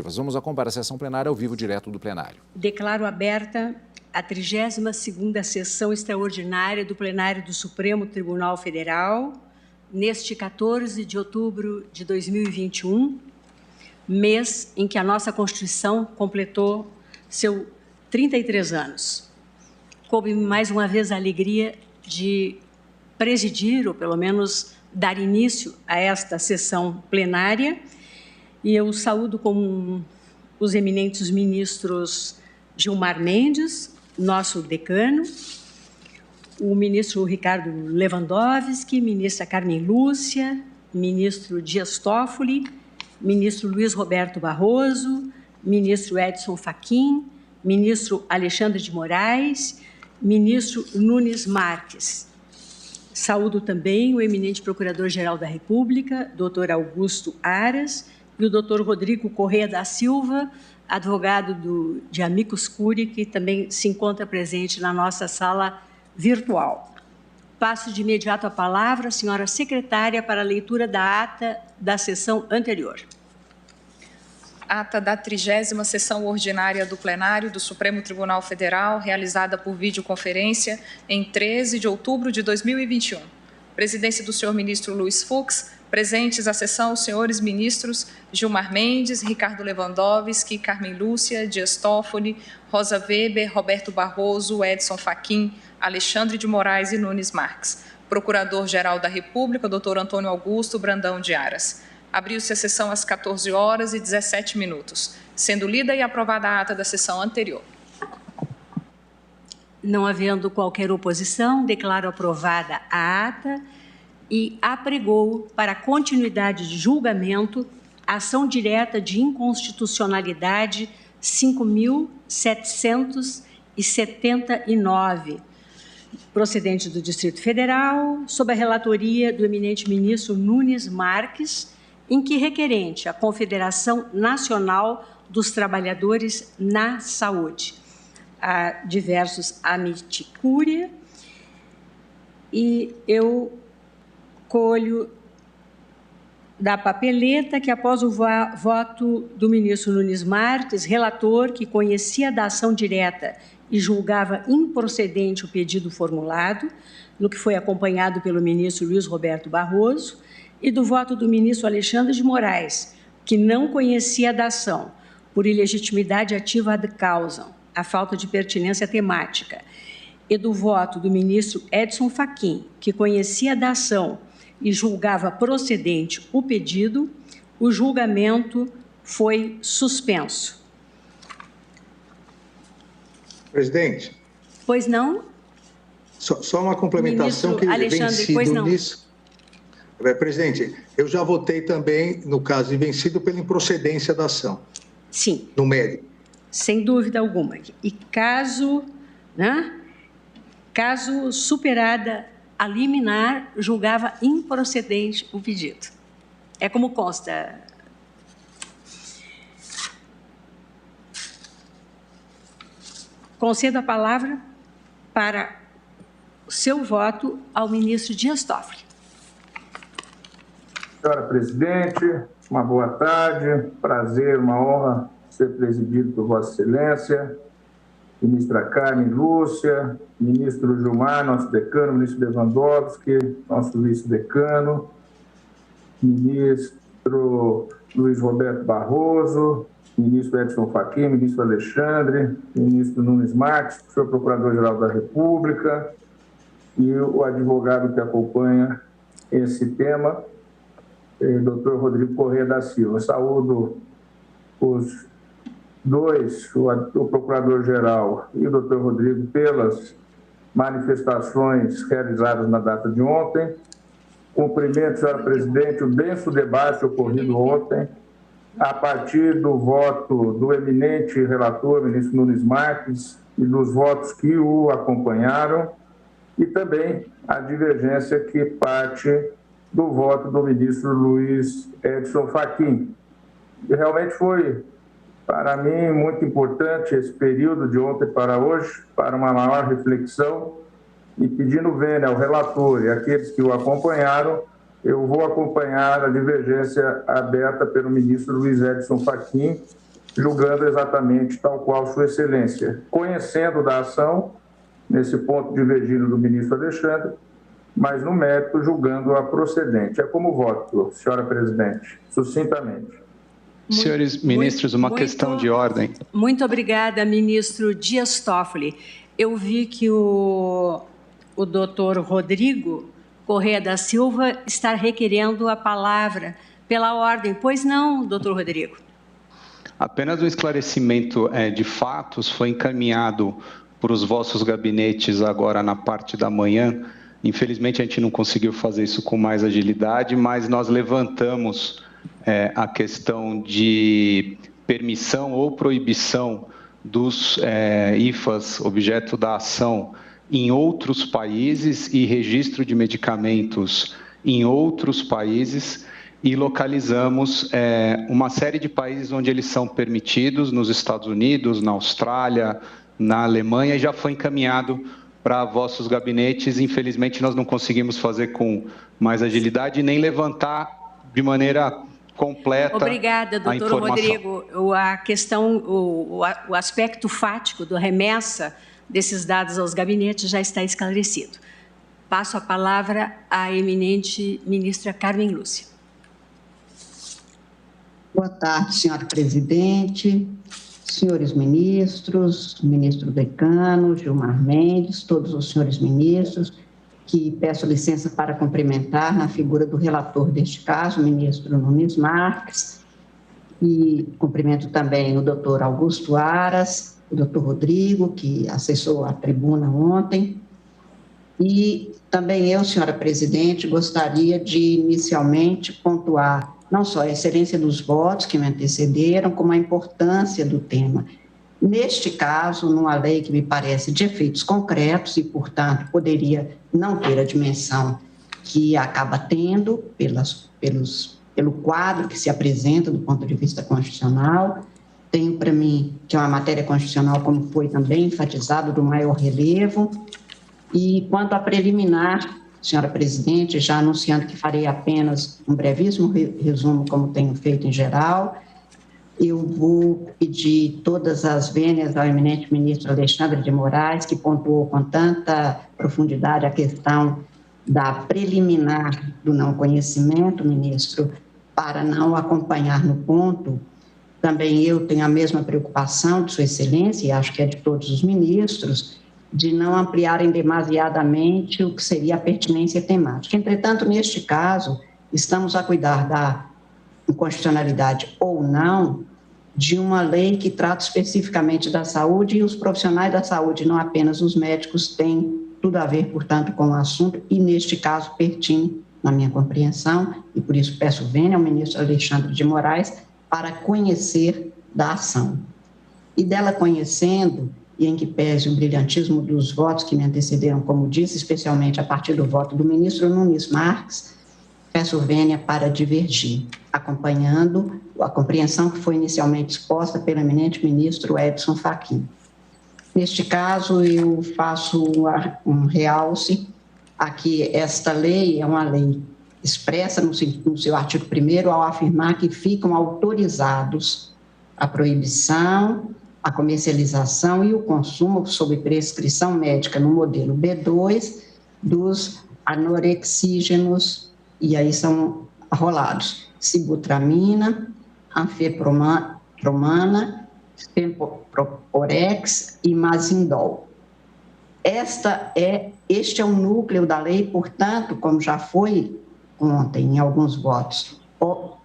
legislativas. Vamos acompanhar a sessão plenária ao vivo, direto do plenário. Declaro aberta a 32ª sessão extraordinária do plenário do Supremo Tribunal Federal, neste 14 de outubro de 2021, mês em que a nossa Constituição completou seus 33 anos. Coube-me mais uma vez a alegria de presidir, ou pelo menos dar início a esta sessão plenária, e eu saúdo com os eminentes ministros Gilmar Mendes, nosso decano, o ministro Ricardo Lewandowski, ministra Carmen Lúcia, ministro Dias Toffoli, ministro Luiz Roberto Barroso, ministro Edson Fachin, ministro Alexandre de Moraes, ministro Nunes Marques. Saúdo também o eminente Procurador-Geral da República, doutor Augusto Aras, e o doutor Rodrigo Corrêa da Silva, advogado de Amicus Curiae, que também se encontra presente na nossa sala virtual. Passo de imediato a palavra à senhora secretária para a leitura da ata da sessão anterior. Ata da 30ª sessão ordinária do plenário do Supremo Tribunal Federal, realizada por videoconferência em 13 de outubro de 2021. Presidência do senhor ministro Luiz Fux. Presentes à sessão os senhores ministros Gilmar Mendes, Ricardo Lewandowski, Carmen Lúcia, Dias Toffoli, Rosa Weber, Roberto Barroso, Edson Fachin, Alexandre de Moraes e Nunes Marques. Procurador-Geral da República, doutor Antônio Augusto Brandão de Aras. Abriu-se a sessão às 14h17, sendo lida e aprovada a ata da sessão anterior. Não havendo qualquer oposição, declaro aprovada a ata e apregou para continuidade de julgamento a ação direta de inconstitucionalidade 5.779, procedente do Distrito Federal, sob a relatoria do eminente ministro Nunes Marques, em que requerente a Confederação Nacional dos Trabalhadores na Saúde, a diversos Amicus Curiae, e eu colho da papeleta que, após o voto do ministro Nunes Marques, relator que conhecia da ação direta e julgava improcedente o pedido formulado, no que foi acompanhado pelo ministro Luiz Roberto Barroso, e do voto do ministro Alexandre de Moraes, que não conhecia da ação, por ilegitimidade ativa ad causam, a falta de pertinência temática, e do voto do ministro Edson Fachin, que conhecia da ação e julgava procedente o pedido, o julgamento foi suspenso. Presidente. Pois não? Só uma complementação ministro que Alexandre, vencido pois não. nisso. Presidente, eu já votei também, no caso de vencido, pela improcedência da ação. Sim. No mérito. Sem dúvida alguma. E caso superada a liminar, julgava improcedente o pedido. É como consta. Concedo a palavra para o seu voto ao ministro Dias Toffoli. Senhora Presidente, uma boa tarde. Prazer, uma honra ser presidido por Vossa Excelência, ministra Carmen Lúcia, ministro Gilmar, nosso decano, ministro Lewandowski, nosso vice-decano, ministro Luiz Roberto Barroso, ministro Edson Fachin, ministro Alexandre, ministro Nunes Marques, senhor Procurador-Geral da República e o advogado que acompanha esse tema, doutor Rodrigo Corrêa da Silva. Saúdo os dois, o Procurador-Geral e o doutor Rodrigo, pelas manifestações realizadas na data de ontem. Cumprimento, senhora Presidente, o denso debate ocorrido ontem, a partir do voto do eminente relator, ministro Nunes Marques, e dos votos que o acompanharam, e também a divergência que parte do voto do ministro Luiz Edson Fachin. E realmente foi, para mim, muito importante esse período de ontem para hoje, para uma maior reflexão, e pedindo vênia ao relator e àqueles que o acompanharam, eu vou acompanhar a divergência aberta pelo ministro Luiz Edson Fachin julgando exatamente tal qual Sua Excelência, conhecendo da ação, nesse ponto divergindo do ministro Alexandre, mas no mérito julgando-a procedente. É como voto, senhora presidente, sucintamente. Senhores ministros, uma questão de ordem. Muito obrigada, ministro Dias Toffoli. Eu vi que o doutor Rodrigo Corrêa da Silva está requerendo a palavra pela ordem. Pois não, doutor Rodrigo? Apenas um esclarecimento de fatos foi encaminhado para os vossos gabinetes agora na parte da manhã. Infelizmente, a gente não conseguiu fazer isso com mais agilidade, mas nós levantamos a questão de permissão ou proibição dos IFAs, objeto da ação, em outros países e registro de medicamentos em outros países, e localizamos uma série de países onde eles são permitidos, nos Estados Unidos, na Austrália, na Alemanha, e já foi encaminhado para vossos gabinetes. Infelizmente, nós não conseguimos fazer com mais agilidade, nem levantar de maneira completa. Obrigada, doutor Rodrigo. A questão, o aspecto fático do remessa desses dados aos gabinetes já está esclarecido. Passo a palavra à eminente ministra Carmen Lúcia. Boa tarde, senhora presidente, senhores ministros, ministro decano, Gilmar Mendes, todos os senhores ministros, que peço licença para cumprimentar na figura do relator deste caso, o ministro Nunes Marques, e cumprimento também o doutor Augusto Aras, o doutor Rodrigo, que acessou a tribuna ontem, e também eu, senhora presidente, gostaria de inicialmente pontuar não só a excelência dos votos que me antecederam, como a importância do tema. Neste caso, numa lei que me parece de efeitos concretos e, portanto, poderia não ter a dimensão que acaba tendo pelo quadro que se apresenta do ponto de vista constitucional. Tenho para mim que é uma matéria constitucional, como foi também enfatizado, do maior relevo. E quanto à preliminar, senhora presidente, já anunciando que farei apenas um brevíssimo resumo, como tenho feito em geral, eu vou pedir todas as vênias ao eminente ministro Alexandre de Moraes, que pontuou com tanta profundidade a questão da preliminar do não conhecimento, ministro, para não acompanhar no ponto. Também eu tenho a mesma preocupação de Sua Excelência, e acho que é de todos os ministros, de não ampliarem demasiadamente o que seria a pertinência temática. Entretanto, neste caso, estamos a cuidar da inconstitucionalidade ou não de uma lei que trata especificamente da saúde, e os profissionais da saúde, não apenas os médicos, têm tudo a ver, portanto, com o assunto, e neste caso pertine, na minha compreensão, e por isso peço vênia ao ministro Alexandre de Moraes para conhecer da ação. E dela conhecendo, e em que pese o brilhantismo dos votos que me antecederam, como disse, especialmente a partir do voto do ministro Nunes Marques, peço vênia para divergir, acompanhando a compreensão que foi inicialmente exposta pelo eminente ministro Edson Fachin. Neste caso, eu faço um realce a que esta lei é uma lei expressa no seu artigo 1º ao afirmar que ficam autorizados a proibição, a comercialização e o consumo sob prescrição médica no modelo B2 dos anorexígenos, e aí são arrolados, sibutramina, anfepromana, Femporex e Mazindol. Este é o núcleo da lei, portanto, como já foi ontem em alguns votos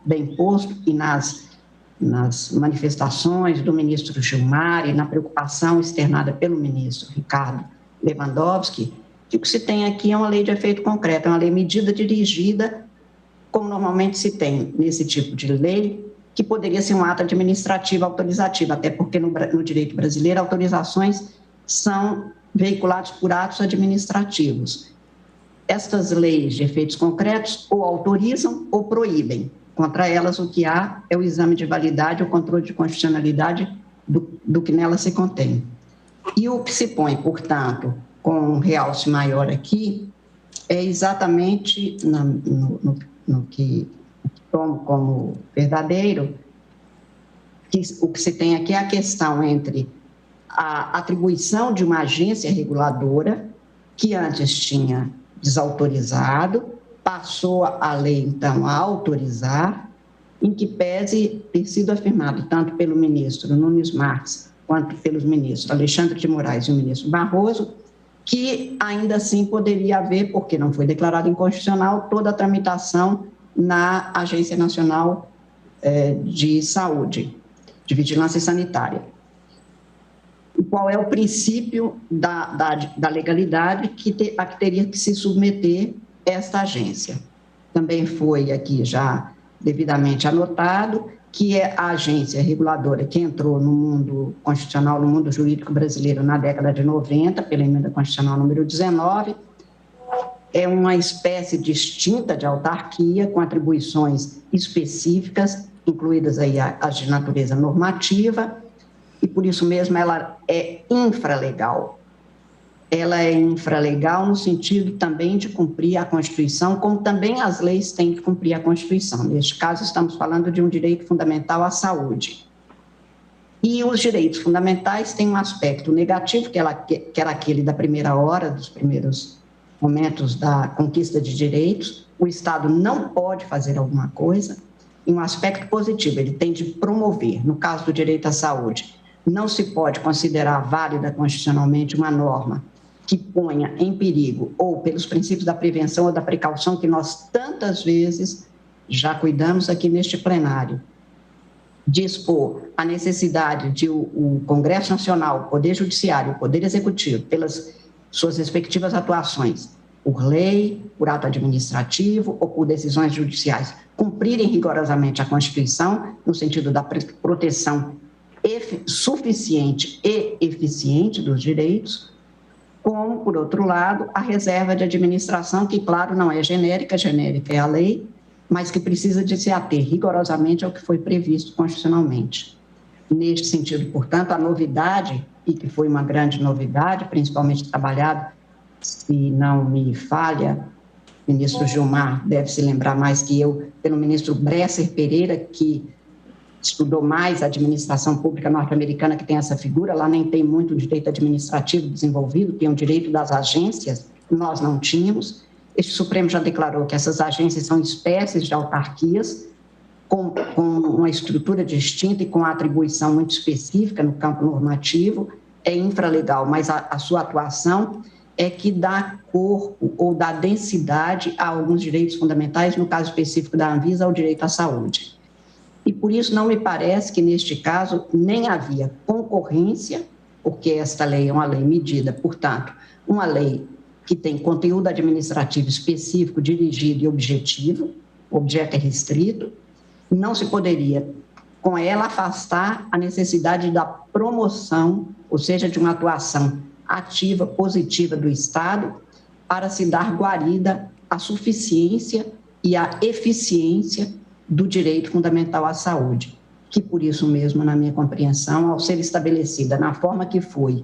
bem posto, e nas manifestações do ministro Gilmar e na preocupação externada pelo ministro Ricardo Lewandowski, que o que se tem aqui é uma lei de efeito concreto, é uma lei medida dirigida, como normalmente se tem nesse tipo de lei, que poderia ser um ato administrativo autorizativo, até porque no direito brasileiro autorizações são veiculadas por atos administrativos. Estas leis de efeitos concretos ou autorizam ou proíbem. Contra elas, o que há é o exame de validade, o controle de constitucionalidade do que nela se contém. E o que se põe, portanto, com um realce maior aqui, é exatamente no que tomo como verdadeiro, o que se tem aqui é a questão entre a atribuição de uma agência reguladora, que antes tinha desautorizado, passou a lei, então, a autorizar, em que pese ter sido afirmado tanto pelo ministro Nunes Marques quanto pelos ministros Alexandre de Moraes e o ministro Barroso, que ainda assim poderia haver, porque não foi declarado inconstitucional, toda a tramitação na Agência Nacional de Saúde, de Vigilância Sanitária. E qual é o princípio da legalidade a que teria que se submeter esta agência? Também foi aqui já devidamente anotado que é a agência reguladora que entrou no mundo constitucional, no mundo jurídico brasileiro na década de 90, pela emenda constitucional número 19, é uma espécie distinta de autarquia com atribuições específicas, incluídas aí as de natureza normativa, e por isso mesmo ela é infralegal. Ela é infralegal no sentido também de cumprir a Constituição, como também as leis têm que cumprir a Constituição. Neste caso, estamos falando de um direito fundamental à saúde. E os direitos fundamentais têm um aspecto negativo, que era aquele da primeira hora, dos primeiros momentos da conquista de direitos. O Estado não pode fazer alguma coisa. E um aspecto positivo, ele tem de promover, no caso do direito à saúde, não se pode considerar válida constitucionalmente uma norma que ponha em perigo, ou pelos princípios da prevenção ou da precaução que nós tantas vezes já cuidamos aqui neste plenário, dispor a necessidade de o Congresso Nacional, o Poder Judiciário, o Poder Executivo, pelas suas respectivas atuações, por lei, por ato administrativo ou por decisões judiciais, cumprirem rigorosamente a Constituição, no sentido da proteção suficiente e eficiente dos direitos, como, por outro lado, a reserva de administração, que, claro, não é genérica é a lei, mas que precisa de se ater rigorosamente ao que foi previsto constitucionalmente. Neste sentido, portanto, a novidade, e que foi uma grande novidade, principalmente trabalhado, se não me falha, o ministro Gilmar deve se lembrar mais que eu, pelo ministro Bresser Pereira, que estudou mais a administração pública norte-americana, que tem essa figura, lá nem tem muito direito administrativo desenvolvido, tem o direito das agências, nós não tínhamos. Este Supremo já declarou que essas agências são espécies de autarquias, com uma estrutura distinta e com atribuição muito específica no campo normativo, é infralegal, mas a sua atuação é que dá corpo ou dá densidade a alguns direitos fundamentais, no caso específico da Anvisa, ao direito à saúde. E por isso não me parece que neste caso nem havia concorrência, porque esta lei é uma lei medida, portanto, uma lei que tem conteúdo administrativo específico, dirigido e objetivo, o objeto é restrito, não se poderia, com ela, afastar a necessidade da promoção, ou seja, de uma atuação ativa, positiva do Estado, para se dar guarida à suficiência e à eficiência do direito fundamental à saúde, que por isso mesmo, na minha compreensão, ao ser estabelecida na forma que foi,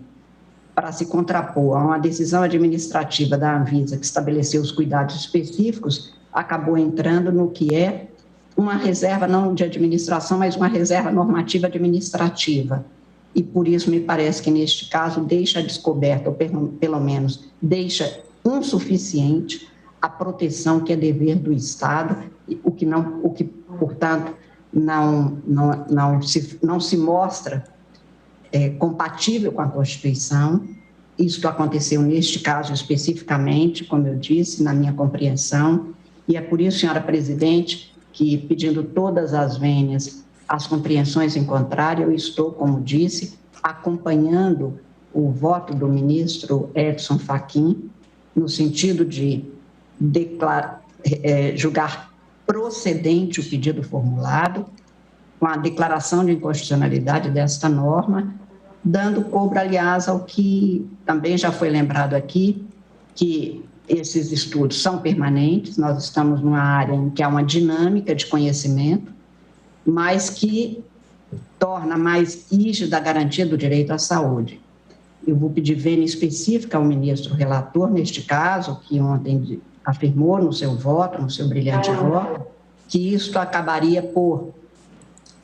para se contrapor a uma decisão administrativa da Anvisa que estabeleceu os cuidados específicos, acabou entrando no que é uma reserva não de administração, mas uma reserva normativa administrativa. E por isso me parece que neste caso deixa descoberta, ou pelo menos deixa insuficiente a proteção que é dever do Estado, o que portanto, não se mostra compatível com a Constituição. Isto aconteceu neste caso especificamente, como eu disse, na minha compreensão, e é por isso, senhora presidente, que, pedindo todas as vênias, as compreensões em contrário, eu estou, como disse, acompanhando o voto do ministro Edson Fachin, no sentido de julgar procedente o pedido formulado, com a declaração de inconstitucionalidade desta norma, dando cobro, aliás, ao que também já foi lembrado aqui, que esses estudos são permanentes, nós estamos numa área em que há uma dinâmica de conhecimento, mas que torna mais rígida a garantia do direito à saúde. Eu vou pedir vênia específica ao ministro relator, neste caso, que ontem afirmou no seu voto, no seu brilhante voto, que isto acabaria por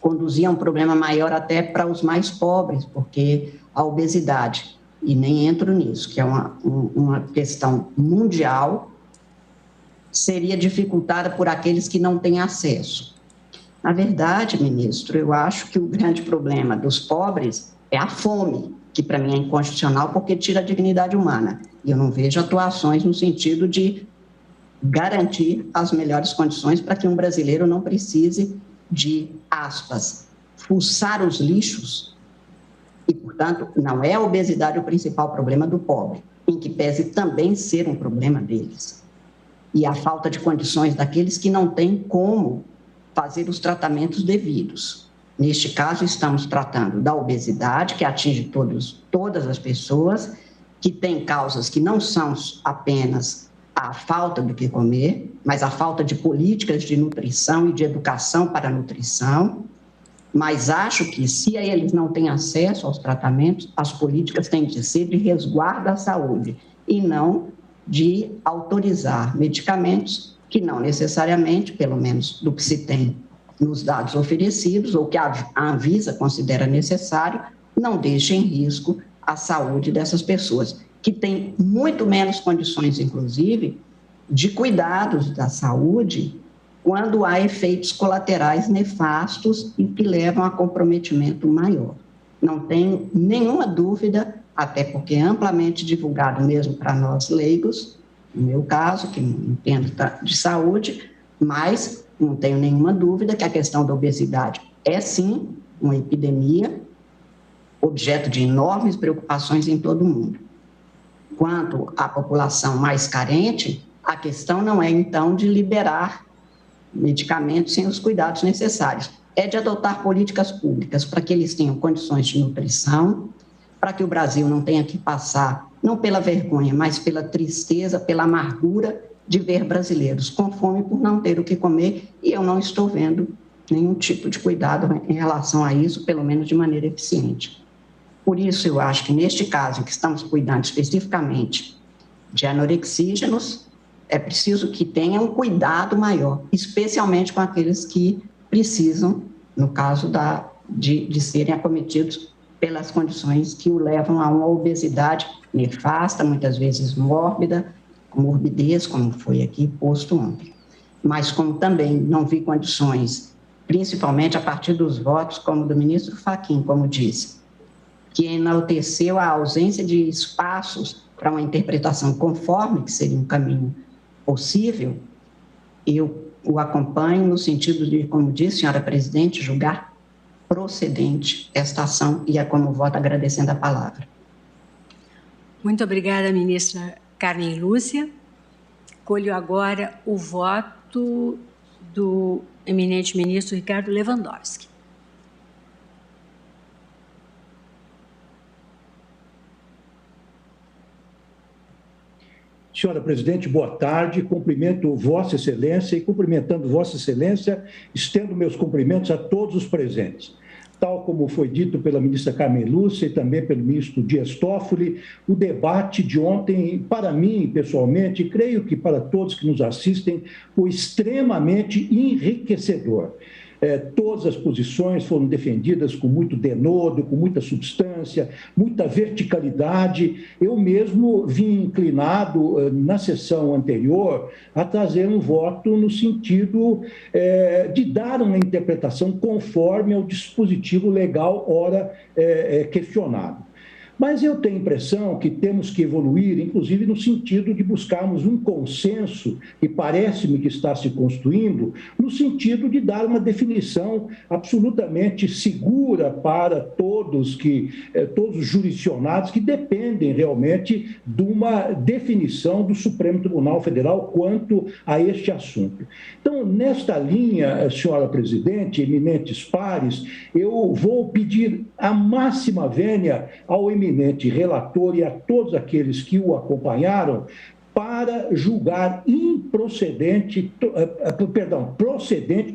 conduzir a um problema maior até para os mais pobres, porque a obesidade, e nem entro nisso, que é uma questão mundial, seria dificultada por aqueles que não têm acesso. Na verdade, ministro, eu acho que o grande problema dos pobres é a fome, que para mim é inconstitucional porque tira a dignidade humana. E eu não vejo atuações no sentido de garantir as melhores condições para que um brasileiro não precise de, aspas, fuçar os lixos. E, portanto, não é a obesidade o principal problema do pobre, em que pese também ser um problema deles. E a falta de condições daqueles que não têm como fazer os tratamentos devidos. Neste caso, estamos tratando da obesidade, que atinge todas as pessoas, que tem causas que não são apenas a falta do que comer, mas a falta de políticas de nutrição e de educação para a nutrição. Mas acho que, se eles não têm acesso aos tratamentos, as políticas têm de ser de resguardo à saúde e não de autorizar medicamentos que não necessariamente, pelo menos do que se tem nos dados oferecidos, ou que a Anvisa considera necessário, não deixem em risco a saúde dessas pessoas, que têm muito menos condições, inclusive, de cuidados da saúde quando há efeitos colaterais nefastos e que levam a comprometimento maior. Não tenho nenhuma dúvida, até porque é amplamente divulgado mesmo para nós leigos, no meu caso, que não entendo de saúde, mas não tenho nenhuma dúvida que a questão da obesidade é, sim, uma epidemia, objeto de enormes preocupações em todo o mundo. Quanto à população mais carente, a questão não é, então, de liberar medicamentos sem os cuidados necessários, é de adotar políticas públicas para que eles tenham condições de nutrição, para que o Brasil não tenha que passar, não pela vergonha, mas pela tristeza, pela amargura de ver brasileiros com fome por não ter o que comer, e eu não estou vendo nenhum tipo de cuidado em relação a isso, pelo menos de maneira eficiente. Por isso, eu acho que neste caso, em que estamos cuidando especificamente de anorexígenos, é preciso que tenha um cuidado maior, especialmente com aqueles que precisam, no caso de serem acometidos pelas condições que o levam a uma obesidade nefasta, muitas vezes mórbida, com morbidez, como foi aqui posto ontem. Mas como também não vi condições, principalmente a partir dos votos, como do ministro Fachin, como disse, que enalteceu a ausência de espaços para uma interpretação conforme, que seria um caminho possível, eu o acompanho no sentido de, como disse, senhora presidente, julgar procedente esta ação, e é como voto agradecendo a palavra. Muito obrigada, ministra Carmen Lúcia. Colho agora o voto do eminente ministro Ricardo Lewandowski. Senhora presidente, boa tarde. Cumprimento Vossa Excelência e, cumprimentando Vossa Excelência, estendo meus cumprimentos a todos os presentes. Tal como foi dito pela ministra Carmen Lúcia e também pelo ministro Dias Toffoli, o debate de ontem, para mim, pessoalmente, e creio que para todos que nos assistem, foi extremamente enriquecedor. Todas as posições foram defendidas com muito denodo, com muita substância, muita verticalidade. Eu mesmo vim inclinado, na sessão anterior, a trazer um voto no sentido de dar uma interpretação conforme ao dispositivo legal ora questionado. Mas eu tenho a impressão que temos que evoluir, inclusive no sentido de buscarmos um consenso, que parece-me que está se construindo, no sentido de dar uma definição absolutamente segura para todos os jurisdicionados que dependem realmente de uma definição do Supremo Tribunal Federal quanto a este assunto. Então, nesta linha, senhora presidente, eminentes pares, eu vou pedir a máxima vênia ao eminente relator e a todos aqueles que o acompanharam para julgar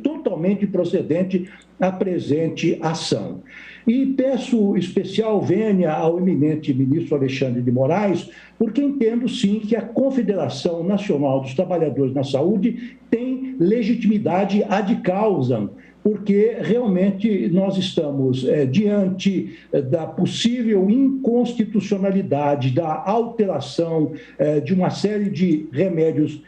totalmente improcedente a presente ação. E peço especial vênia ao eminente ministro Alexandre de Moraes, porque entendo sim que a Confederação Nacional dos Trabalhadores na Saúde tem legitimidade ad causam porque realmente nós estamos diante da possível inconstitucionalidade, da alteração de uma série de remédios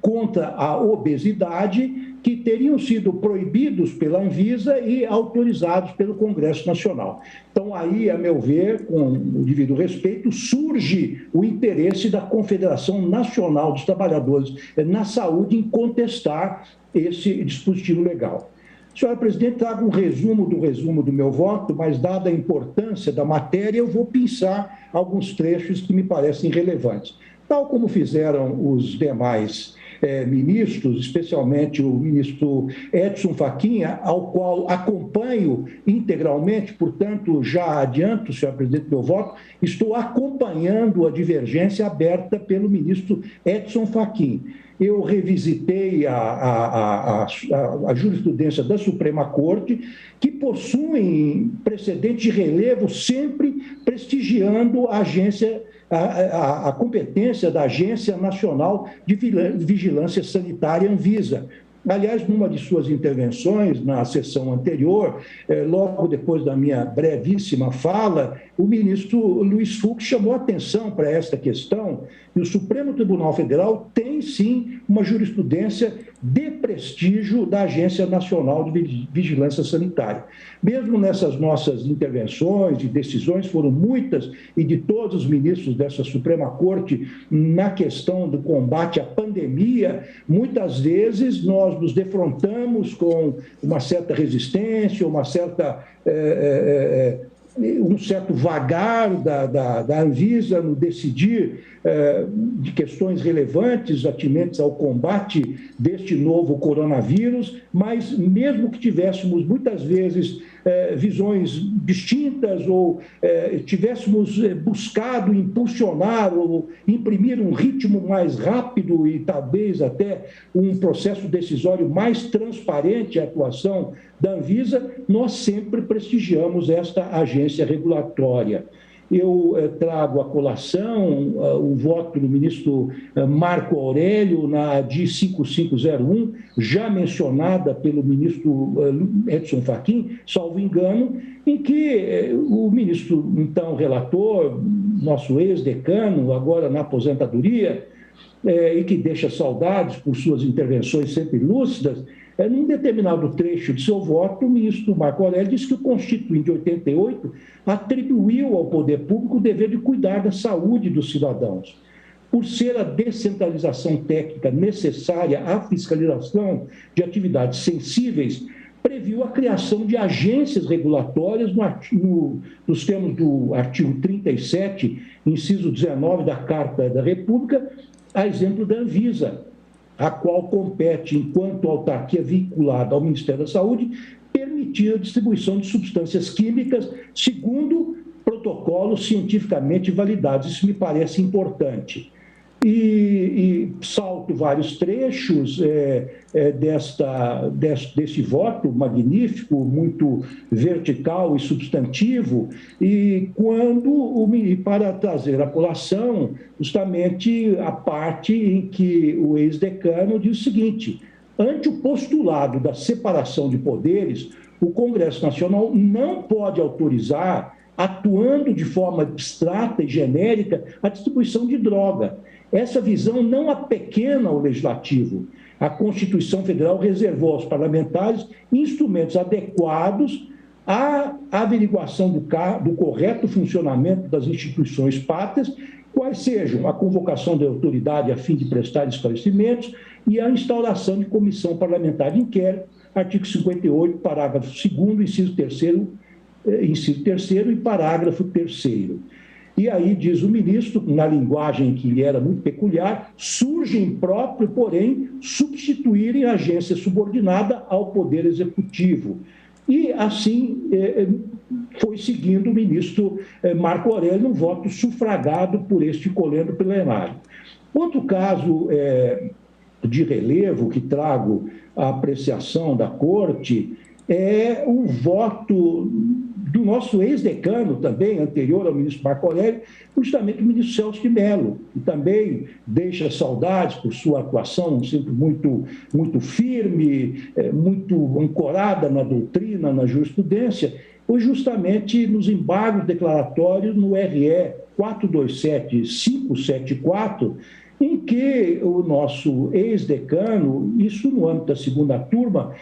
contra a obesidade que teriam sido proibidos pela Anvisa e autorizados pelo Congresso Nacional. Então, aí, a meu ver, com o devido respeito, surge o interesse da Confederação Nacional dos Trabalhadores na Saúde em contestar esse dispositivo legal. Senhora Presidente, trago um resumo do meu voto, mas, dada a importância da matéria, eu vou pensar alguns trechos que me parecem relevantes. Tal como fizeram os demais ministros, especialmente o ministro Edson Fachin, ao qual acompanho integralmente, portanto, já adianto, senhor presidente, meu voto, estou acompanhando a divergência aberta pelo ministro Edson Fachin. Eu revisitei a jurisprudência da Suprema Corte, que possui precedente de relevo, sempre prestigiando a competência da Agência Nacional de Vigilância Sanitária, Anvisa. Aliás, numa de suas intervenções, na sessão anterior, logo depois da minha brevíssima fala, o ministro Luiz Fux chamou atenção para esta questão, e o Supremo Tribunal Federal tem, sim, uma jurisprudência de prestígio da Agência Nacional de Vigilância Sanitária. Mesmo nessas nossas intervenções e decisões, foram muitas, e de todos os ministros dessa Suprema Corte, na questão do combate à pandemia, muitas vezes nós nos defrontamos com uma certa resistência, um certo vagar da Anvisa no decidir de questões relevantes atinentes ao combate deste novo coronavírus, mas mesmo que tivéssemos muitas vezes visões distintas ou tivéssemos buscado impulsionar ou imprimir um ritmo mais rápido e talvez até um processo decisório mais transparente à atuação da Anvisa, nós sempre prestigiamos esta agência regulatória. Eu trago à colação o voto do ministro Marco Aurélio na DI 5501, já mencionada pelo ministro Edson Fachin, salvo engano, em que o ministro, então, relator, nosso ex-decano, agora na aposentadoria, e que deixa saudades por suas intervenções sempre lúcidas, num determinado trecho de seu voto, o ministro Marco Aurélio disse que o Constituinte de 88 atribuiu ao poder público o dever de cuidar da saúde dos cidadãos. Por ser a descentralização técnica necessária à fiscalização de atividades sensíveis, previu a criação de agências regulatórias nos termos do artigo 37, inciso 19 da Carta da República, a exemplo da Anvisa, a qual compete, enquanto autarquia vinculada ao Ministério da Saúde, permitir a distribuição de substâncias químicas segundo protocolos cientificamente validados. Isso me parece importante. E salto vários trechos desse voto magnífico, muito vertical e substantivo, e para trazer à colação justamente a parte em que o ex-decano diz o seguinte: ante o postulado da separação de poderes, o Congresso Nacional não pode autorizar, atuando de forma abstrata e genérica, a distribuição de droga. Essa visão não apequena o Legislativo. A Constituição Federal reservou aos parlamentares instrumentos adequados à averiguação do correto funcionamento das instituições pátrias, quais sejam a convocação da autoridade a fim de prestar esclarecimentos e a instauração de comissão parlamentar de inquérito, artigo 58, parágrafo 2º, inciso 3º e parágrafo 3º. E aí, diz o ministro, na linguagem que lhe era muito peculiar, surge impróprio, porém, substituírem a agência subordinada ao Poder Executivo. E, assim, foi seguindo o ministro Marco Aurélio, um voto sufragado por este colendo plenário. Outro caso de relevo que trago à apreciação da Corte é o voto do nosso ex-decano também, anterior ao ministro Marco Aurélio, justamente o ministro Celso de Mello, que também deixa saudades por sua atuação sempre muito firme, muito ancorada na doutrina, na jurisprudência, foi justamente nos embargos declaratórios no RE 427574, em que o nosso ex-decano, isso no âmbito da segunda turma,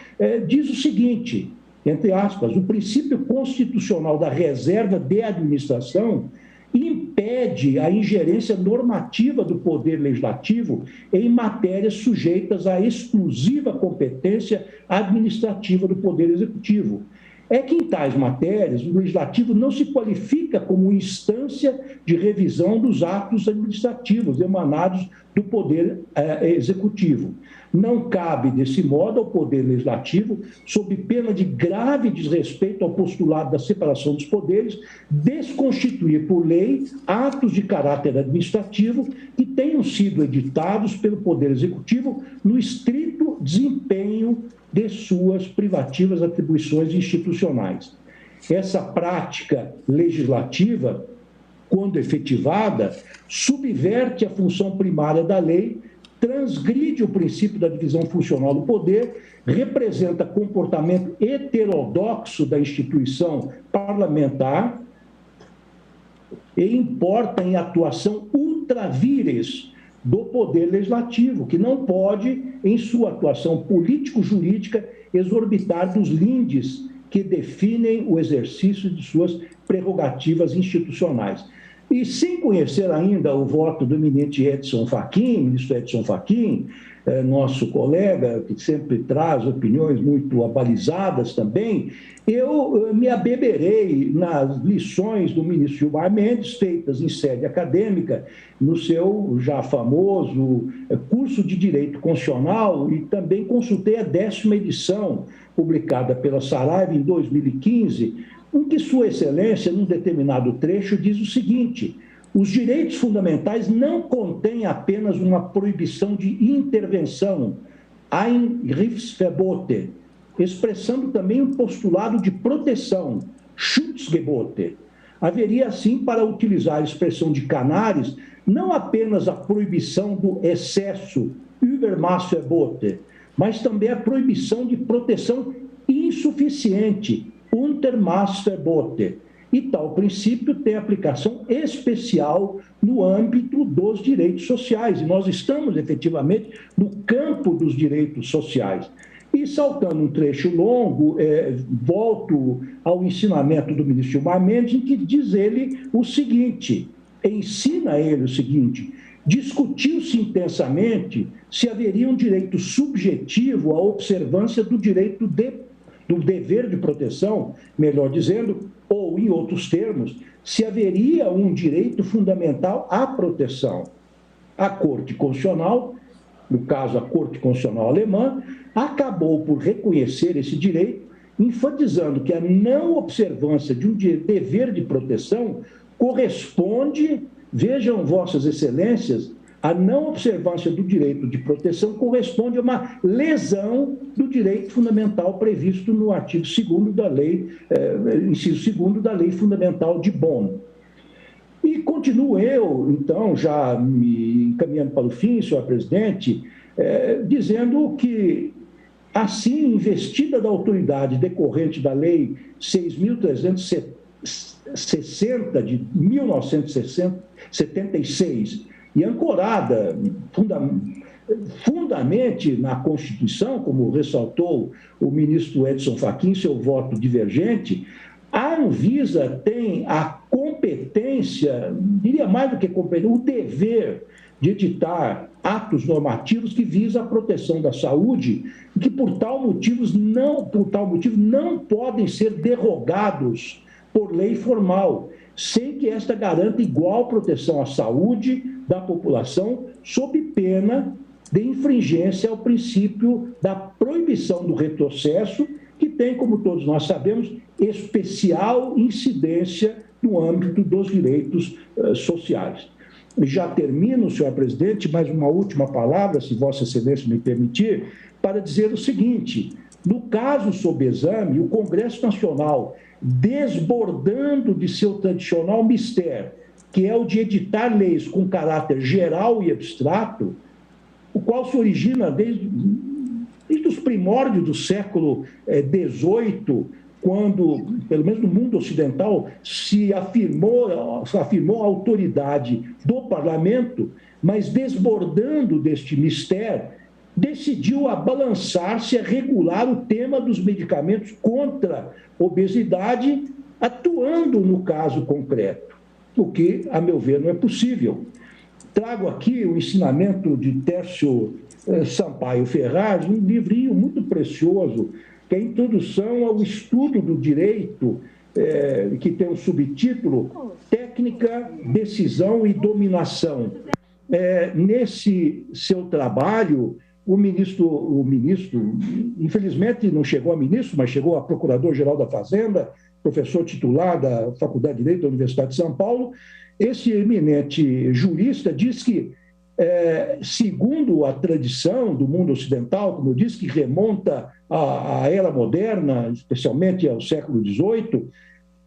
diz o seguinte, entre aspas, o princípio constitucional da reserva de administração impede a ingerência normativa do Poder Legislativo em matérias sujeitas à exclusiva competência administrativa do Poder Executivo. É que em tais matérias o Legislativo não se qualifica como instância de revisão dos atos administrativos emanados do Poder Executivo. Não cabe, desse modo, ao Poder Legislativo, sob pena de grave desrespeito ao postulado da separação dos poderes, desconstituir por lei atos de caráter administrativo que tenham sido editados pelo Poder Executivo no estrito desempenho de suas privativas atribuições institucionais. Essa prática legislativa, quando efetivada, subverte a função primária da lei, transgride o princípio da divisão funcional do poder, representa comportamento heterodoxo da instituição parlamentar e importa em atuação ultra vires do Poder Legislativo, que não pode, em sua atuação político-jurídica, exorbitar dos lindes que definem o exercício de suas prerrogativas institucionais. E sem conhecer ainda o voto do eminente Edson Fachin, ministro Edson Fachin, nosso colega, que sempre traz opiniões muito abalizadas também, eu me abeberei nas lições do ministro Gilmar Mendes, feitas em sede acadêmica, no seu já famoso curso de Direito Constitucional, e também consultei a 10ª edição, publicada pela Saraiva em 2015, em que Sua Excelência, num determinado trecho, diz o seguinte: os direitos fundamentais não contêm apenas uma proibição de intervenção, Einrichtungsverbote, expressando também um postulado de proteção, Schutzgebote. Haveria, assim, para utilizar a expressão de Canaris, não apenas a proibição do excesso, Übermaßverbote, mas também a proibição de proteção insuficiente, Untermaßverbote. E tal princípio tem aplicação especial no âmbito dos direitos sociais. E nós estamos, efetivamente, no campo dos direitos sociais. E, saltando um trecho longo, volto ao ensinamento do ministro Gilmar Mendes, em que diz ele o seguinte, ensina ele o seguinte: discutiu-se intensamente se haveria um direito subjetivo à observância do direito do dever de proteção, melhor dizendo, ou, em outros termos, se haveria um direito fundamental à proteção. A Corte Constitucional, no caso a Corte Constitucional alemã, acabou por reconhecer esse direito, enfatizando que a não observância de um dever de proteção corresponde, vejam vossas excelências, a não observância do direito de proteção corresponde a uma lesão do direito fundamental previsto no artigo 2º da lei, inciso 2º da Lei Fundamental de Bonn. E continuo eu, então, já me encaminhando para o fim, senhor presidente, dizendo que, assim, investida da autoridade decorrente da Lei 6.360 de 1976, e ancorada fundamente na Constituição, como ressaltou o ministro Edson Fachin, seu voto divergente, a Anvisa tem a competência, diria mais do que competência, o dever de editar atos normativos que visam a proteção da saúde e que, por tal motivo, não podem ser derrogados por lei formal, sem que esta garanta igual proteção à saúde da população, sob pena de infringência ao princípio da proibição do retrocesso, que tem, como todos nós sabemos, especial incidência no âmbito dos direitos sociais. Já termino, senhor presidente, mais uma última palavra, se Vossa Excelência me permitir, para dizer o seguinte: No caso sob exame, o Congresso Nacional, desbordando de seu tradicional mistério, que é o de editar leis com caráter geral e abstrato, o qual se origina desde os primórdios do século XVIII, quando, pelo menos no mundo ocidental, se afirmou a autoridade do parlamento, mas desbordando deste mistério, decidiu abalançar-se a regular o tema dos medicamentos contra a obesidade, atuando no caso concreto, o que, a meu ver, não é possível. Trago aqui o ensinamento de Tércio Sampaio Ferraz, um livrinho muito precioso, que é a Introdução ao Estudo do Direito, que tem o subtítulo Técnica, Decisão e Dominação. Nesse seu trabalho, o ministro, infelizmente não chegou a ministro, mas chegou a procurador-geral da Fazenda, professor titular da Faculdade de Direito da Universidade de São Paulo, esse eminente jurista diz que, segundo a tradição do mundo ocidental, como eu disse, que remonta à era moderna, especialmente ao século XVIII,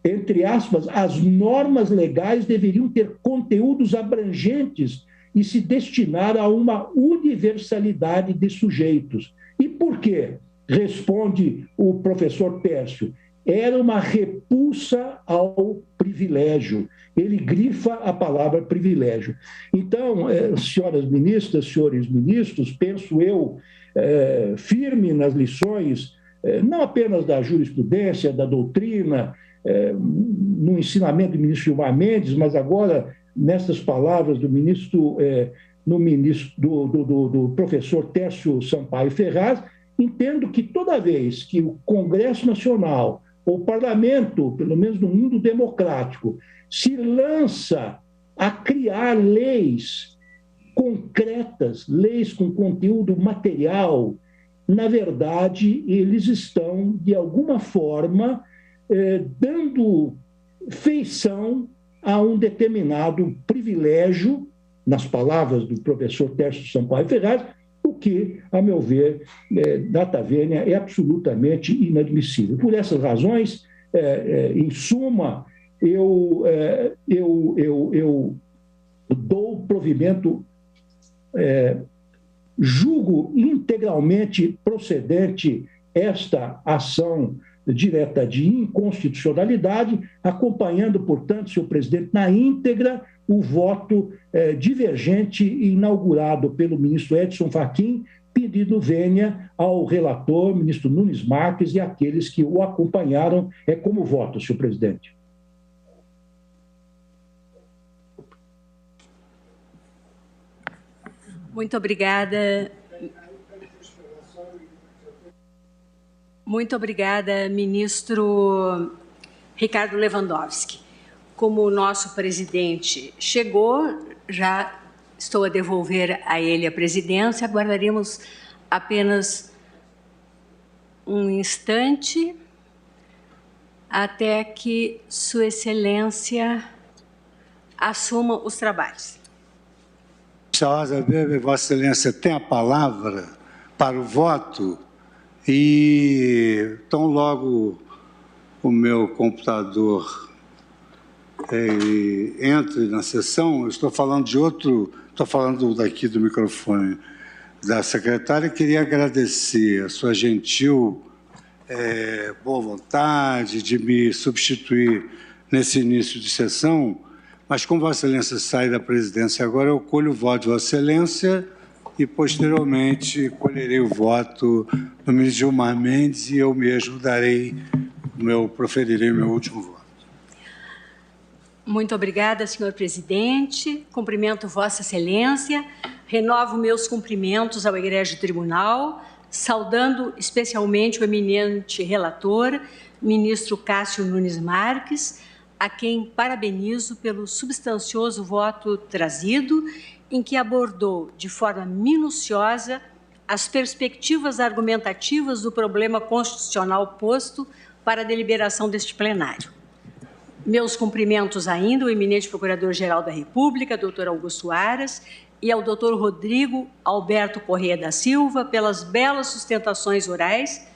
entre aspas, as normas legais deveriam ter conteúdos abrangentes e se destinar a uma universalidade de sujeitos. E por quê? Responde o professor Tércio. Era uma repulsa ao privilégio. Ele grifa a palavra privilégio. Então, senhoras ministras, senhores ministros, penso eu, firme nas lições, não apenas da jurisprudência, da doutrina, no ensinamento do ministro Gilmar Mendes, mas agora nessas palavras do do professor Tércio Sampaio Ferraz, entendo que toda vez que o Congresso Nacional, ou o parlamento, pelo menos no mundo democrático, se lança a criar leis concretas, leis com conteúdo material, na verdade, eles estão, de alguma forma, dando feição a um determinado privilégio, nas palavras do professor Tércio Sampaio Ferraz, o que, a meu ver, data vênia, é absolutamente inadmissível. Por essas razões, em suma, eu dou provimento, julgo integralmente procedente esta ação direta de inconstitucionalidade, acompanhando, portanto, senhor presidente, na íntegra, o voto divergente inaugurado pelo ministro Edson Fachin, pedindo vênia ao relator, ministro Nunes Marques, e àqueles que o acompanharam. Como voto, senhor presidente. Muito obrigada. Muito obrigada, ministro Ricardo Lewandowski. Como o nosso presidente chegou, já estou a devolver a ele a presidência. Aguardaremos apenas um instante até que Sua Excelência assuma os trabalhos. Vossa Excelência tem a palavra para o voto e tão logo o meu computador entre na sessão, eu estou falando de outro, estou falando daqui do microfone da secretária, queria agradecer a sua gentil boa vontade de me substituir nesse início de sessão, mas como Vossa Excelência sai da presidência agora, eu colho o voto de Vossa Excelência e, posteriormente, colherei o voto do ministro Gilmar Mendes e eu mesmo proferirei o meu último voto. Muito obrigada, senhor presidente. Cumprimento Vossa Excelência, renovo meus cumprimentos ao Egrégio Tribunal, saudando especialmente o eminente relator, ministro Cássio Nunes Marques, a quem parabenizo pelo substancioso voto trazido, em que abordou de forma minuciosa as perspectivas argumentativas do problema constitucional posto para a deliberação deste plenário. Meus cumprimentos ainda ao eminente Procurador-Geral da República, doutor Augusto Aras, e ao doutor Rodrigo Alberto Corrêa da Silva, pelas belas sustentações orais,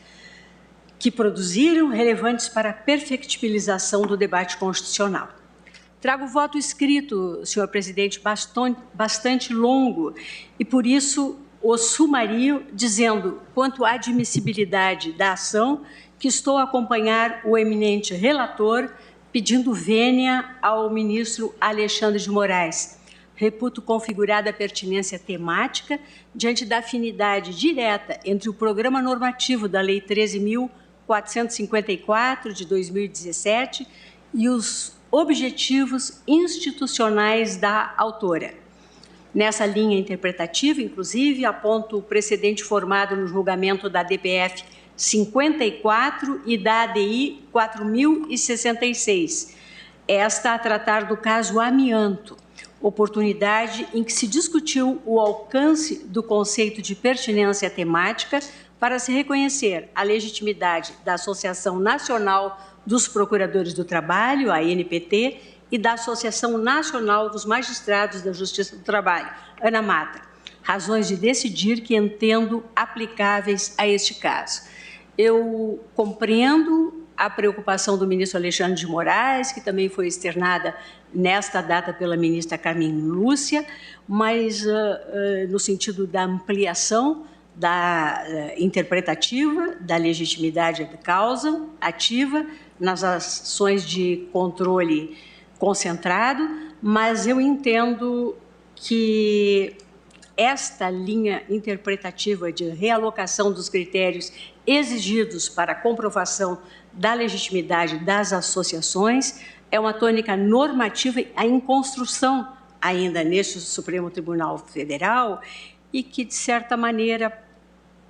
que produziram relevantes para a perfectibilização do debate constitucional. Trago voto escrito, senhor presidente, bastante longo, e por isso o sumario, dizendo quanto à admissibilidade da ação, que estou a acompanhar o eminente relator, pedindo vênia ao ministro Alexandre de Moraes. Reputo configurada a pertinência temática diante da afinidade direta entre o programa normativo da Lei 13.454, de 2017, e os objetivos institucionais da autora. Nessa linha interpretativa, inclusive, aponto o precedente formado no julgamento da DPF 54 e da ADI 4066, esta a tratar do caso amianto, oportunidade em que se discutiu o alcance do conceito de pertinência temática para se reconhecer a legitimidade da Associação Nacional dos Procuradores do Trabalho, a ANPT, e da Associação Nacional dos Magistrados da Justiça do Trabalho, ANAMATA, razões de decidir que entendo aplicáveis a este caso. Eu compreendo a preocupação do ministro Alexandre de Moraes, que também foi externada nesta data pela ministra Carmen Lúcia, mas no sentido da ampliação da interpretativa, da legitimidade da causa ativa, nas ações de controle concentrado, mas eu entendo que esta linha interpretativa de realocação dos critérios exigidos para a comprovação da legitimidade das associações é uma tônica normativa em construção ainda neste Supremo Tribunal Federal e que, de certa maneira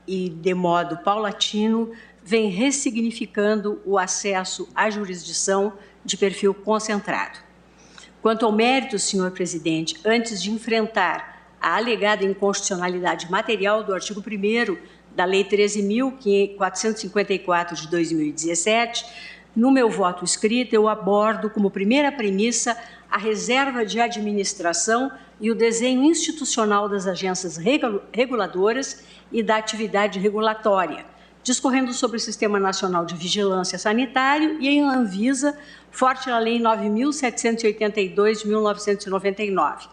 e de modo paulatino, vem ressignificando o acesso à jurisdição de perfil concentrado. Quanto ao mérito, senhor presidente, antes de enfrentar a alegada inconstitucionalidade material do artigo 1º da Lei 13.454 de 2017, no meu voto escrito eu abordo como primeira premissa a reserva de administração e o desenho institucional das agências reguladoras e da atividade regulatória, discorrendo sobre o Sistema Nacional de Vigilância Sanitário e em Anvisa, forte na Lei 9.782 de 1999.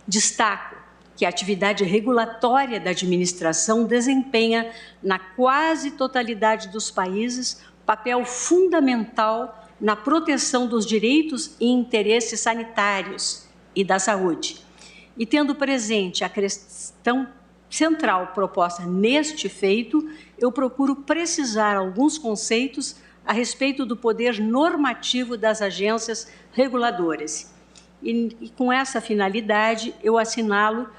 Destaco que a atividade regulatória da administração desempenha, na quase totalidade dos países, papel fundamental na proteção dos direitos e interesses sanitários e da saúde. E tendo presente a questão central proposta neste feito, eu procuro precisar alguns conceitos a respeito do poder normativo das agências reguladoras. E com essa finalidade, eu assinalo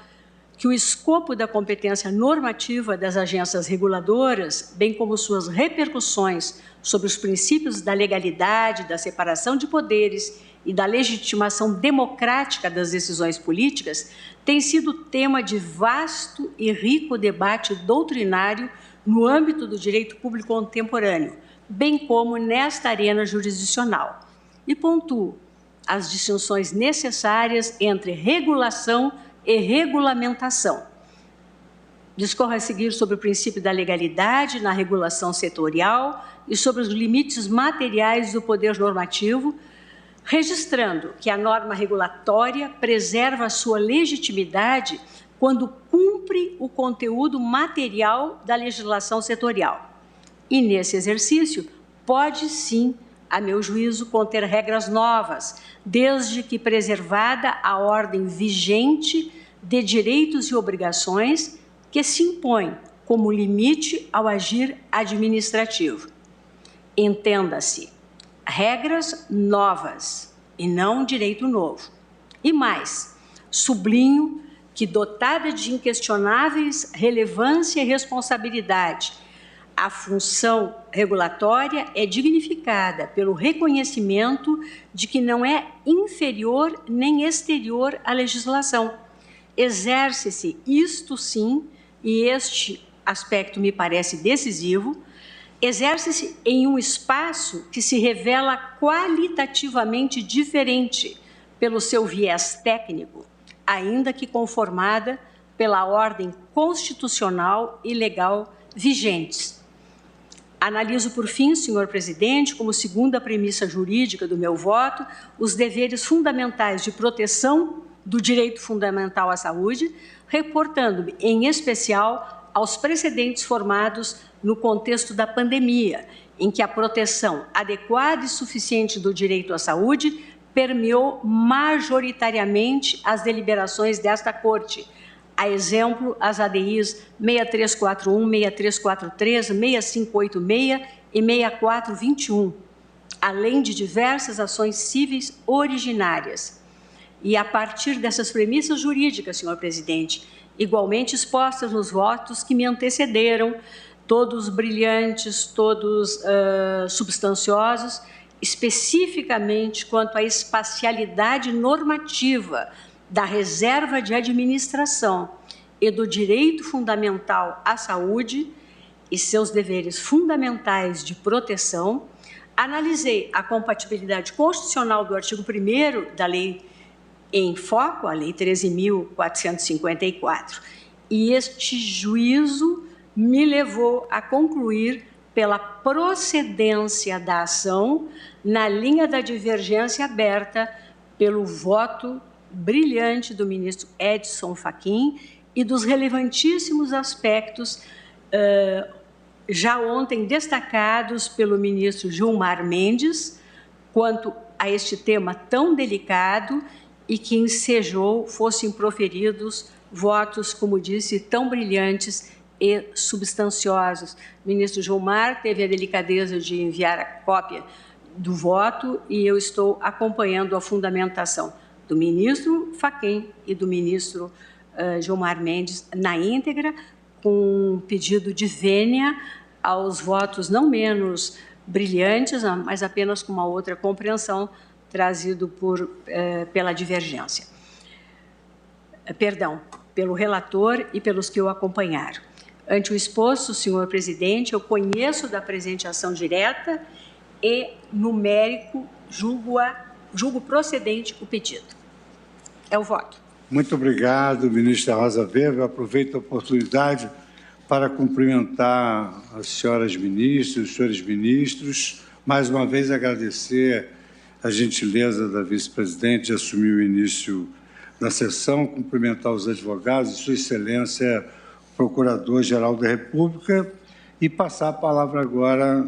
que o escopo da competência normativa das agências reguladoras, bem como suas repercussões sobre os princípios da legalidade, da separação de poderes e da legitimação democrática das decisões políticas, tem sido tema de vasto e rico debate doutrinário no âmbito do direito público contemporâneo, bem como nesta arena jurisdicional. E pontuo as distinções necessárias entre regulação e regulamentação. Discorro a seguir sobre o princípio da legalidade na regulação setorial e sobre os limites materiais do poder normativo, registrando que a norma regulatória preserva a sua legitimidade quando cumpre o conteúdo material da legislação setorial. E, nesse exercício, pode, sim, a meu juízo, conter regras novas, desde que preservada a ordem vigente de direitos e obrigações que se impõe como limite ao agir administrativo. Entenda-se, regras novas e não direito novo. E mais, sublinho que, dotada de inquestionáveis relevância e responsabilidade, a função regulatória é dignificada pelo reconhecimento de que não é inferior nem exterior à legislação. Exerce-se, isto sim, e este aspecto me parece decisivo, exerce-se em um espaço que se revela qualitativamente diferente pelo seu viés técnico, ainda que conformada pela ordem constitucional e legal vigentes. Analiso, por fim, senhor presidente, como segunda premissa jurídica do meu voto, os deveres fundamentais de proteção do direito fundamental à saúde, reportando-me, em especial, aos precedentes formados no contexto da pandemia, em que a proteção adequada e suficiente do direito à saúde permeou majoritariamente as deliberações desta Corte, a exemplo, as ADIs 6341, 6343, 6586 e 6421, além de diversas ações cíveis originárias. E a partir dessas premissas jurídicas, senhor presidente, igualmente expostas nos votos que me antecederam, todos brilhantes, todos substanciosos, especificamente quanto à espacialidade normativa da reserva de administração e do direito fundamental à saúde e seus deveres fundamentais de proteção, analisei a compatibilidade constitucional do artigo 1º da Lei em Foco, a Lei 13.454, e este juízo me levou a concluir pela procedência da ação na linha da divergência aberta pelo voto brilhante do ministro Edson Fachin e dos relevantíssimos aspectos já ontem destacados pelo ministro Gilmar Mendes quanto a este tema tão delicado e que ensejou fossem proferidos votos, como disse, tão brilhantes e substanciosos. O ministro Gilmar teve a delicadeza de enviar a cópia do voto e eu estou acompanhando a fundamentação do ministro Fachin e do ministro Gilmar Mendes na íntegra, com um pedido de vênia aos votos não menos brilhantes, mas apenas com uma outra compreensão trazido pela divergência. Perdão, pelo relator e pelos que o acompanharam. Ante o exposto, senhor presidente, eu conheço da presente ação direta e numérico julgo procedente o pedido. É o voto. Muito obrigado, ministra Rosa Weber. Aproveito a oportunidade para cumprimentar as senhoras ministras, os senhores ministros. Mais uma vez, agradecer a gentileza da vice-presidente de assumir o início da sessão, cumprimentar os advogados, Sua Excelência, Procurador-Geral da República, e passar a palavra agora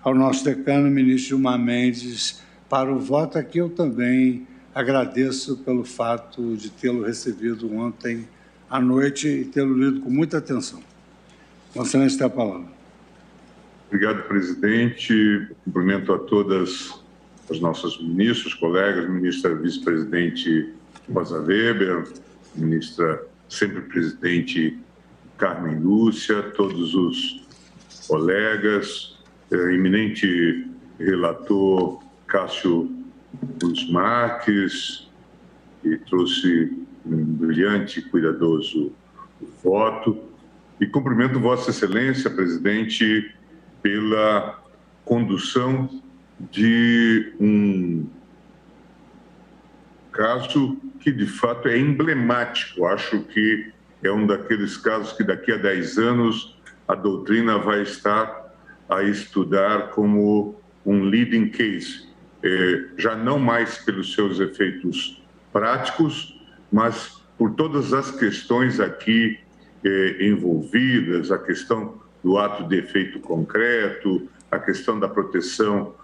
ao nosso decano, ministro Gilmar Mendes, para o voto. Aqui eu também agradeço pelo fato de tê-lo recebido ontem à noite e tê-lo lido com muita atenção. Vossa Excelência tem a palavra. Obrigado, presidente. Cumprimento a todas as nossas ministras, colegas, ministra vice-presidente Rosa Weber, ministra sempre presidente Carmen Lúcia, todos os colegas, eminente relator Cássio Nunes Marques, que trouxe um brilhante e cuidadoso voto, e cumprimento Vossa Excelência, presidente, pela condução de um caso que, de fato, é emblemático. Acho que é um daqueles casos que, daqui a 10 anos, a doutrina vai estar a estudar como um leading case, já não mais pelos seus efeitos práticos, mas por todas as questões aqui envolvidas, a questão do ato de efeito concreto, a questão da proteção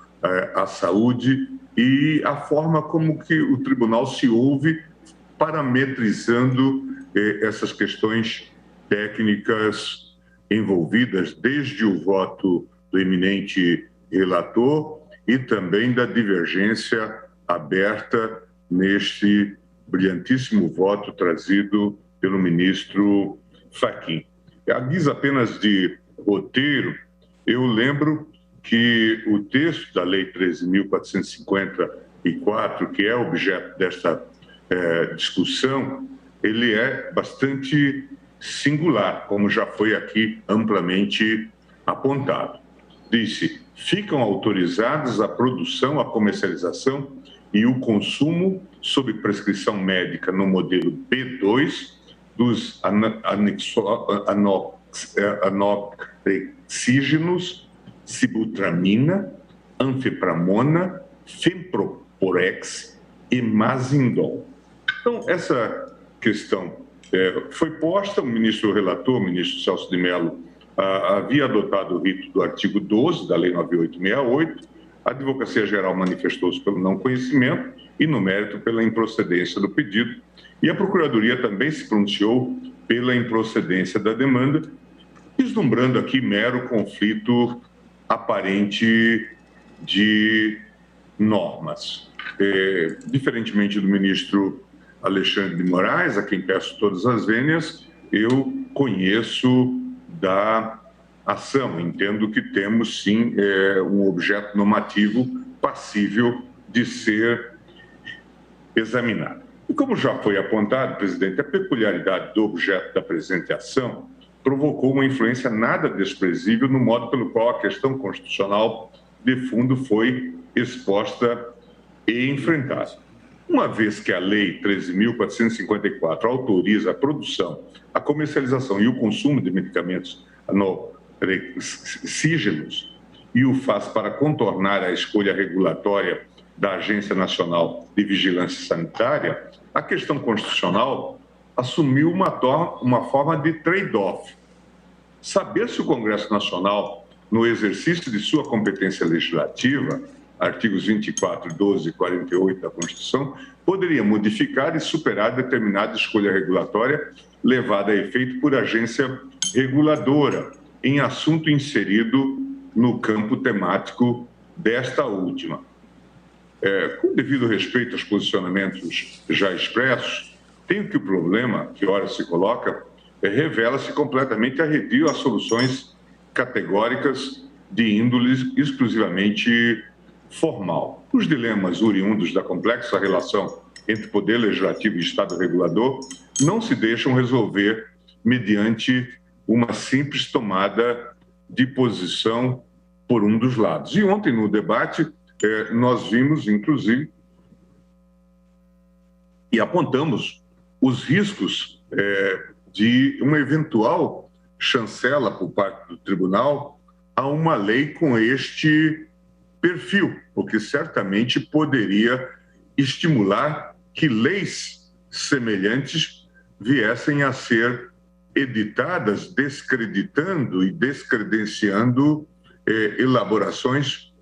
à saúde e a forma como que o tribunal se ouve parametrizando essas questões técnicas envolvidas desde o voto do eminente relator e também da divergência aberta neste brilhantíssimo voto trazido pelo ministro Fachin. A guisa apenas de roteiro, eu lembro que o texto da Lei 13.454, que é objeto desta discussão, ele é bastante singular, como já foi aqui amplamente apontado. Disse: ficam autorizados a produção, a comercialização e o consumo sob prescrição médica no modelo B2 dos naltrexígenos, sibutramina, anfepramona, femproporex e mazindol. Então, essa questão foi posta, o ministro relator, o ministro Celso de Mello, havia adotado o rito do artigo 12 da Lei 9868, a Advocacia Geral manifestou-se pelo não conhecimento e, no mérito, pela improcedência do pedido, e a Procuradoria também se pronunciou pela improcedência da demanda, vislumbrando aqui mero conflito aparente de normas. Diferentemente do ministro Alexandre de Moraes, a quem peço todas as vênias, eu conheço da ação, entendo que temos sim um objeto normativo passível de ser examinado. E como já foi apontado, presidente, a peculiaridade do objeto da presente ação provocou uma influência nada desprezível no modo pelo qual a questão constitucional de fundo foi exposta e enfrentada. Uma vez que a Lei 13.454 autoriza a produção, a comercialização e o consumo de medicamentos naltrexígenos e o faz para contornar a escolha regulatória da Agência Nacional de Vigilância Sanitária, a questão constitucional assumiu uma forma de trade-off. Saber se o Congresso Nacional, no exercício de sua competência legislativa, artigos 24, 12 e 48 da Constituição, poderia modificar e superar determinada escolha regulatória levada a efeito por agência reguladora em assunto inserido no campo temático desta última. Com devido respeito aos posicionamentos já expressos, tenho que o problema, que ora se coloca, revela-se completamente arredio a soluções categóricas de índole exclusivamente formal. Os dilemas oriundos da complexa relação entre poder legislativo e Estado regulador não se deixam resolver mediante uma simples tomada de posição por um dos lados. E ontem, no debate, nós vimos, inclusive, e apontamos os riscos de uma eventual chancela por parte do tribunal a uma lei com este perfil, porque certamente poderia estimular que leis semelhantes viessem a ser editadas, descreditando e descredenciando elaborações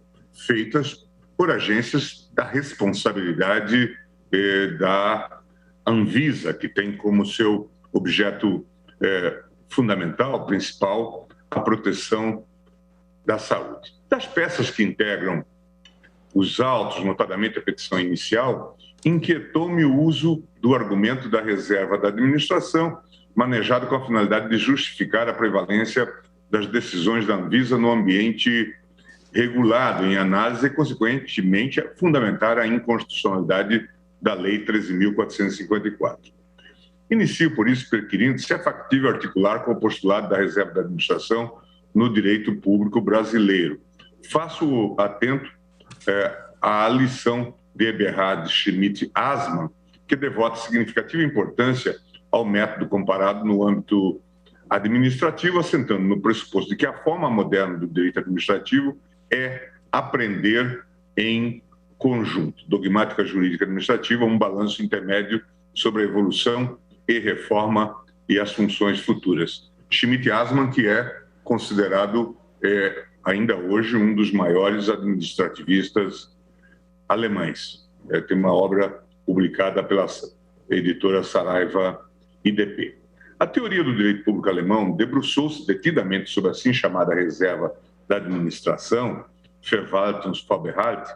feitas por agências da responsabilidade da Anvisa, que tem como seu objeto fundamental, principal, a proteção da saúde. Das peças que integram os autos, notadamente a petição inicial, inquietou-me o uso do argumento da reserva da administração, manejado com a finalidade de justificar a prevalência das decisões da Anvisa no ambiente regulado em análise e, consequentemente, fundamentar a inconstitucionalidade da Lei 13.454. Inicio, por isso, perquirindo se é factível articular com o postulado da reserva da administração no direito público brasileiro. Faço atento à lição de Eberhard Schmidt-Asman, que devota significativa importância ao método comparado no âmbito administrativo, assentando no pressuposto de que a forma moderna do direito administrativo é aprender em conjunto. Dogmática jurídica administrativa, um balanço intermédio sobre a evolução e reforma e as funções futuras. Schmidt-Asman, que é considerado ainda hoje um dos maiores administrativistas alemães. Tem uma obra publicada pela editora Saraiva IDP. A teoria do direito público alemão debruçou-se detidamente sobre a assim chamada reserva da administração, Verwaltungsvorbehalt,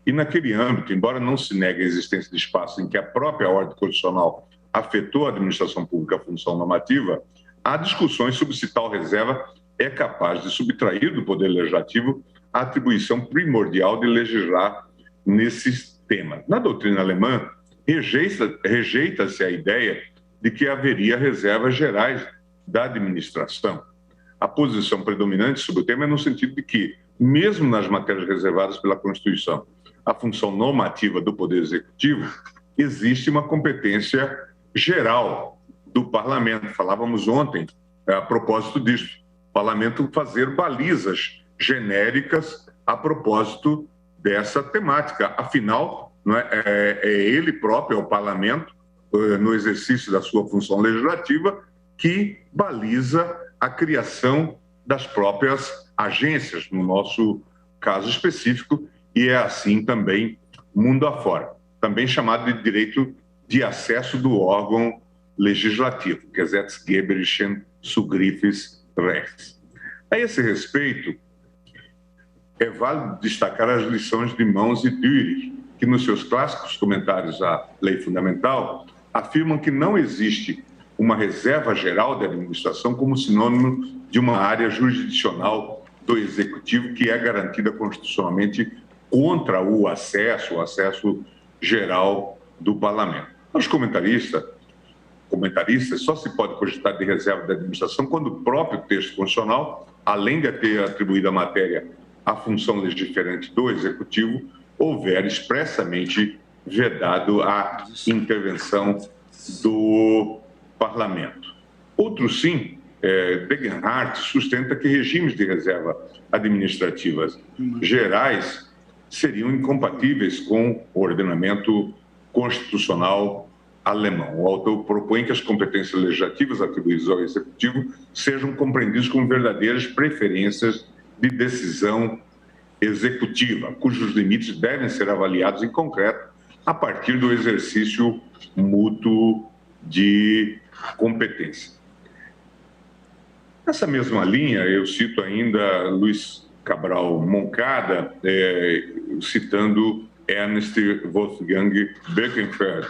e naquele âmbito, embora não se negue a existência de espaço em que a própria ordem constitucional afetou a administração pública a função normativa, há discussões sobre se tal reserva é capaz de subtrair do Poder Legislativo a atribuição primordial de legislar nesses temas. Na doutrina alemã, rejeita-se a ideia de que haveria reservas gerais da administração. A posição predominante sobre o tema é no sentido de que, mesmo nas matérias reservadas pela Constituição, a função normativa do Poder Executivo, existe uma competência geral do Parlamento. Falávamos ontem, a propósito disso, parlamento fazer balizas genéricas a propósito dessa temática. Afinal, não é ele próprio, é o parlamento, no exercício da sua função legislativa, que baliza a criação das próprias agências, no nosso caso específico, e é assim também mundo afora, também chamado de direito de acesso do órgão legislativo, Gesetzgeberischen Zugriffsrechts. A esse respeito, é válido destacar as lições de Mons e Dürich, que nos seus clássicos comentários à lei fundamental afirmam que não existe uma reserva geral de administração como sinônimo de uma área jurisdicional do executivo que é garantida constitucionalmente contra o acesso geral do parlamento. Os comentaristas, só se pode cogitar de reserva de administração quando o próprio texto constitucional, além de ter atribuído à matéria a função legiferante do executivo, houver expressamente vedado a intervenção do parlamento. Outro sim, Degenhardt sustenta que regimes de reserva administrativas gerais seriam incompatíveis com o ordenamento constitucional alemão. O autor propõe que as competências legislativas atribuídas ao executivo sejam compreendidas como verdadeiras preferências de decisão executiva, cujos limites devem ser avaliados em concreto a partir do exercício mútuo de competência. Nessa mesma linha, eu cito ainda Luiz Cabral Moncada, citando Ernst Wolfgang Birkenfeld,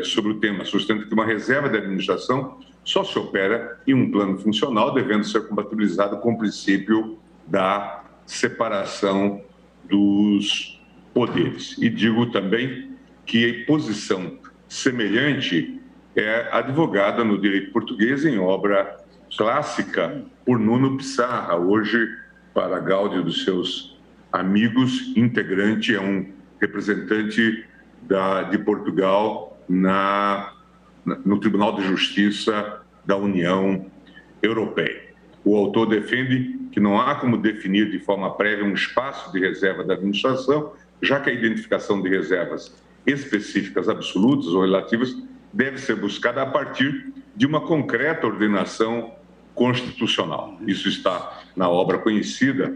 sobre o tema, sustenta que uma reserva de administração só se opera em um plano funcional, devendo ser compatibilizado com o princípio da separação dos poderes. E digo também que a posição semelhante é advogada no direito português em obra clássica por Nuno Pissarra, hoje, para gáudio dos seus amigos, integrante, é um representante de Portugal no Tribunal de Justiça da União Europeia. O autor defende que não há como definir de forma prévia um espaço de reserva da administração, já que a identificação de reservas específicas, absolutas ou relativas deve ser buscada a partir de uma concreta ordenação constitucional. Isso está na obra conhecida,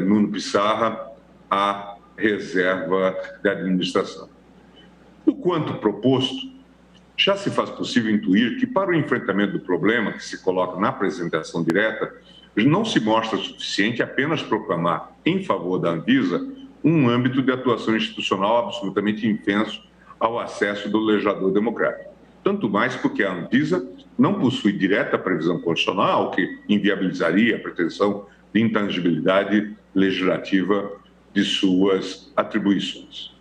Nuno Pissarra, A Reserva da Administração. No quanto proposto, já se faz possível intuir que, para o enfrentamento do problema que se coloca na apresentação direta, não se mostra suficiente apenas proclamar em favor da Anvisa um âmbito de atuação institucional absolutamente intenso ao acesso do legislador democrático. Tanto mais porque a Anvisa não possui direta previsão constitucional, que inviabilizaria a pretensão de intangibilidade legislativa de suas atribuições.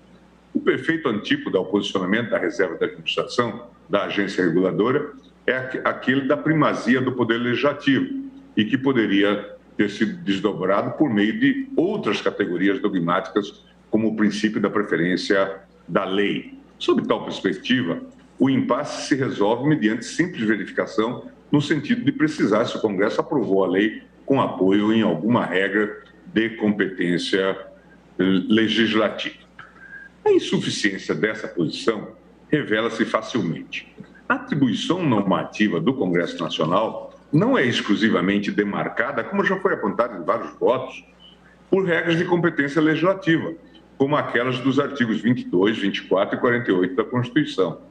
O perfeito antípoda ao posicionamento da reserva da administração da agência reguladora é aquele da primazia do poder legislativo e que poderia ter sido desdobrado por meio de outras categorias dogmáticas, como o princípio da preferência da lei. Sob tal perspectiva, o impasse se resolve mediante simples verificação no sentido de precisar se o Congresso aprovou a lei com apoio em alguma regra de competência legislativa. A insuficiência dessa posição revela-se facilmente. A atribuição normativa do Congresso Nacional não é exclusivamente demarcada, como já foi apontado em vários votos, por regras de competência legislativa, como aquelas dos artigos 22, 24 e 48 da Constituição.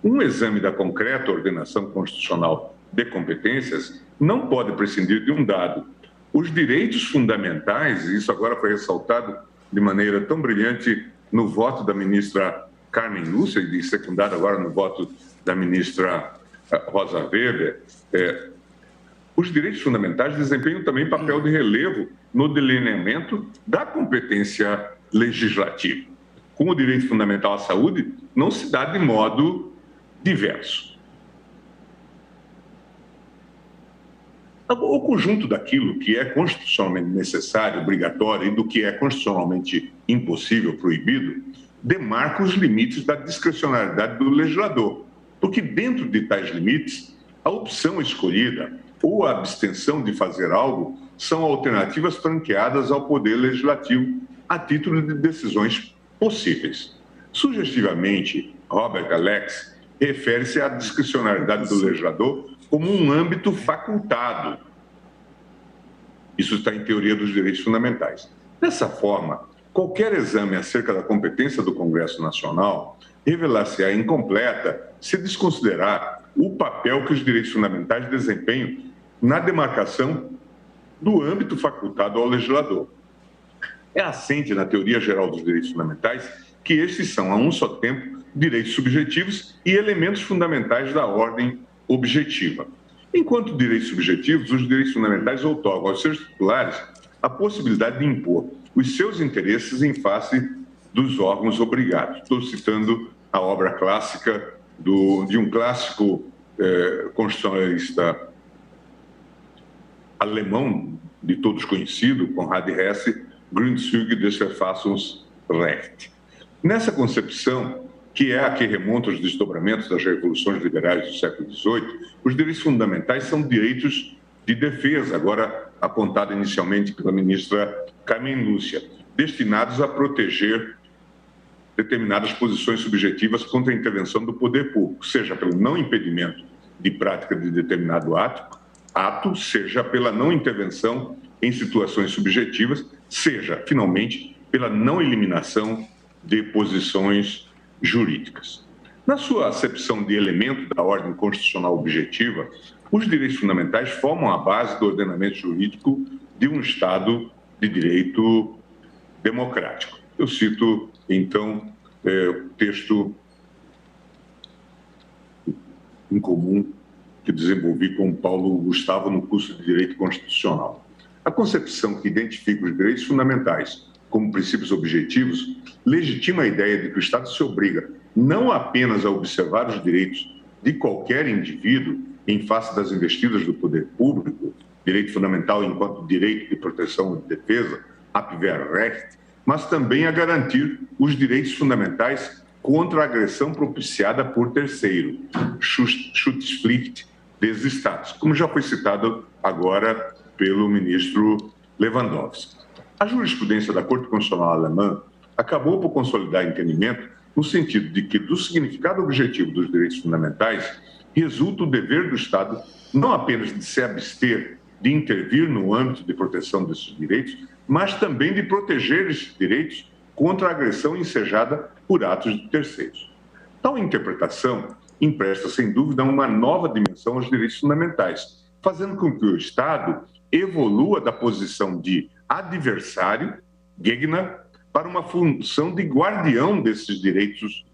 Um exame da concreta ordenação constitucional de competências não pode prescindir de um dado. Os direitos fundamentais, e isso agora foi ressaltado de maneira tão brilhante no voto da ministra Carmen Lúcia e secundado agora no voto da ministra Rosa Weber, os direitos fundamentais desempenham também papel de relevo no delineamento da competência legislativa. Como o direito fundamental à saúde não se dá de modo diverso. O conjunto daquilo que é constitucionalmente necessário, obrigatório, e do que é constitucionalmente impossível, proibido, demarca os limites da discricionariedade do legislador, porque dentro de tais limites, a opção escolhida ou a abstenção de fazer algo são alternativas franqueadas ao Poder Legislativo a título de decisões possíveis. Sugestivamente, Robert Alex refere-se à discricionariedade do legislador como um âmbito facultado. Isso está em Teoria dos Direitos Fundamentais. Dessa forma, qualquer exame acerca da competência do Congresso Nacional revelar-se-á incompleta se desconsiderar o papel que os direitos fundamentais desempenham na demarcação do âmbito facultado ao legislador. É assente na Teoria Geral dos Direitos Fundamentais que estes são, a um só tempo, direitos subjetivos e elementos fundamentais da ordem objetiva. Enquanto direitos subjetivos, os direitos fundamentais outorgam aos seus titulares a possibilidade de impor os seus interesses em face dos órgãos obrigados. Estou citando a obra clássica de um clássico constitucionalista alemão, de todos conhecido, Konrad Hesse, Grundzüge des Verfassungsrechts. Nessa concepção, que é a que remonta aos desdobramentos das revoluções liberais do século XVIII, os direitos fundamentais são direitos de defesa, agora apontado inicialmente pela ministra Carmen Lúcia, destinados a proteger determinadas posições subjetivas contra a intervenção do poder público, seja pelo não impedimento de prática de determinado ato, seja pela não intervenção em situações subjetivas, seja, finalmente, pela não eliminação de posições jurídicas. Na sua acepção de elemento da ordem constitucional objetiva, os direitos fundamentais formam a base do ordenamento jurídico de um Estado de direito democrático. Eu cito, então, o texto em comum que desenvolvi com o Paulo Gustavo no curso de Direito Constitucional. A concepção que identifica os direitos fundamentais como princípios objetivos legitima a ideia de que o Estado se obriga não apenas a observar os direitos de qualquer indivíduo em face das investidas do poder público, direito fundamental enquanto direito de proteção e de defesa, Abwehrrecht, mas também a garantir os direitos fundamentais contra a agressão propiciada por terceiro, Schutzpflicht des Estados, como já foi citado agora pelo ministro Lewandowski. A jurisprudência da Corte Constitucional Alemã acabou por consolidar entendimento no sentido de que, do significado objetivo dos direitos fundamentais, resulta o dever do Estado não apenas de se abster de intervir no âmbito de proteção desses direitos, mas também de proteger esses direitos contra a agressão ensejada por atos de terceiros. Tal interpretação empresta, sem dúvida, uma nova dimensão aos direitos fundamentais, fazendo com que o Estado evolua da posição de adversário, Gegner, para uma função de guardião desses direitos,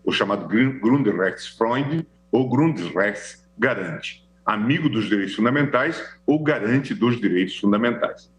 o chamado Grundrechtsfreund ou Grundrechtsgarante, amigo dos direitos fundamentais ou garante dos direitos fundamentais.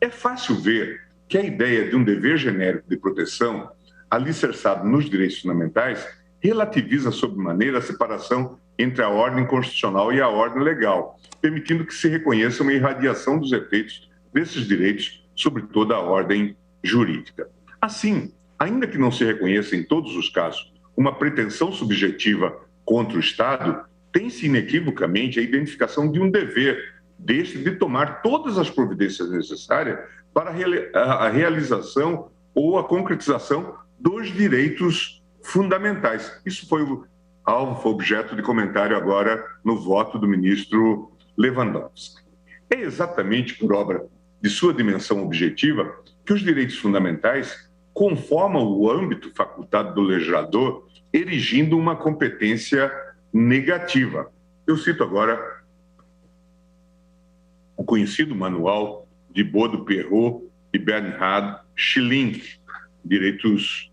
É fácil ver que a ideia de um dever genérico de proteção, alicerçado nos direitos fundamentais, relativiza sobremaneira a separação entre a ordem constitucional e a ordem legal, permitindo que se reconheça uma irradiação dos efeitos desses direitos sobre toda a ordem jurídica. Assim, ainda que não se reconheça em todos os casos uma pretensão subjetiva contra o Estado, tem-se inequivocamente a identificação de um dever deste de tomar todas as providências necessárias para a realização ou a concretização dos direitos fundamentais. Isso foi objeto de comentário agora no voto do ministro Lewandowski. É exatamente por obra de sua dimensão objetiva que os direitos fundamentais conformam o âmbito facultado do legislador, erigindo uma competência negativa. Eu cito agora o conhecido manual de Baudot-Perrot e Bernhard Schilling, Direitos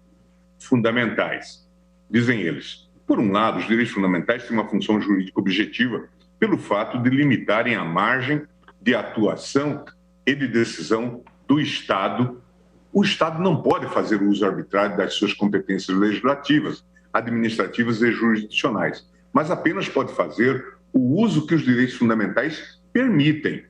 Fundamentais. Dizem eles, por um lado, os direitos fundamentais têm uma função jurídica objetiva pelo fato de limitarem a margem de atuação e de decisão do Estado. O Estado não pode fazer uso arbitrário das suas competências legislativas, administrativas e jurisdicionais, mas apenas pode fazer o uso que os direitos fundamentais permitem.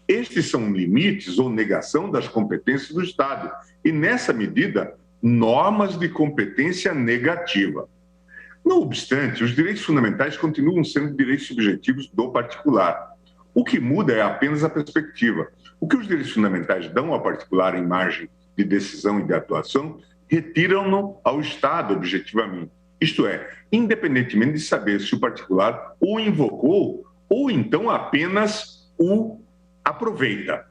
Estes são limites ou negação das competências do Estado e, nessa medida, normas de competência negativa. Não obstante, os direitos fundamentais continuam sendo direitos subjetivos do particular. O que muda é apenas a perspectiva. O que os direitos fundamentais dão ao particular em margem de decisão e de atuação, retiram-no ao Estado objetivamente. Isto é, independentemente de saber se o particular o invocou ou então apenas o aproveita.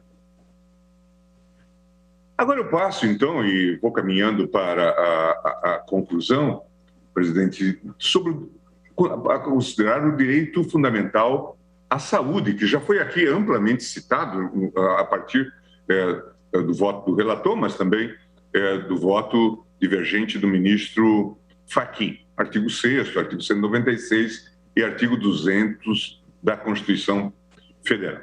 Agora eu passo, então, e vou caminhando para a conclusão, presidente, sobre a considerar o direito fundamental à saúde, que já foi aqui amplamente citado a partir do voto do relator, mas também do voto divergente do ministro Fachin, artigo 6º, artigo 196 e artigo 200 da Constituição Federal.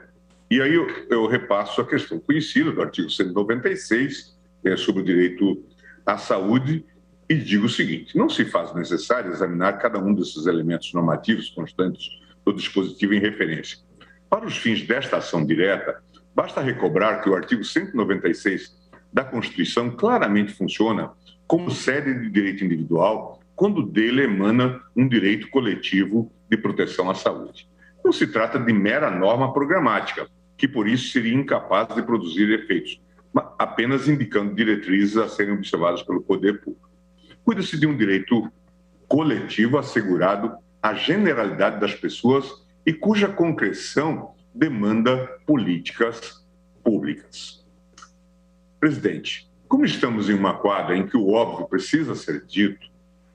E aí eu repasso a questão conhecida do artigo 196, sobre o direito à saúde, e digo o seguinte: não se faz necessário examinar cada um desses elementos normativos constantes do dispositivo em referência. Para os fins desta ação direta, basta recobrar que o artigo 196 da Constituição claramente funciona como sede de direito individual quando dele emana um direito coletivo de proteção à saúde. Não se trata de mera norma programática, que por isso seria incapaz de produzir efeitos, apenas indicando diretrizes a serem observadas pelo poder público. Cuida-se de um direito coletivo assegurado à generalidade das pessoas e cuja concreção demanda políticas públicas. Presidente, como estamos em uma quadra em que o óbvio precisa ser dito,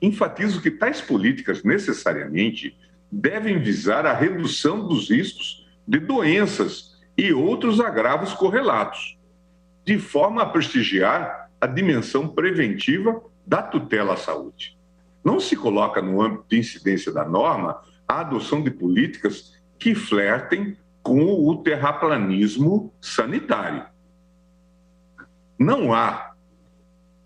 enfatizo que tais políticas necessariamente devem visar a redução dos riscos de doenças e outros agravos correlatos, de forma a prestigiar a dimensão preventiva da tutela à saúde. Não se coloca no âmbito de incidência da norma a adoção de políticas que flertem com o terraplanismo sanitário. Não há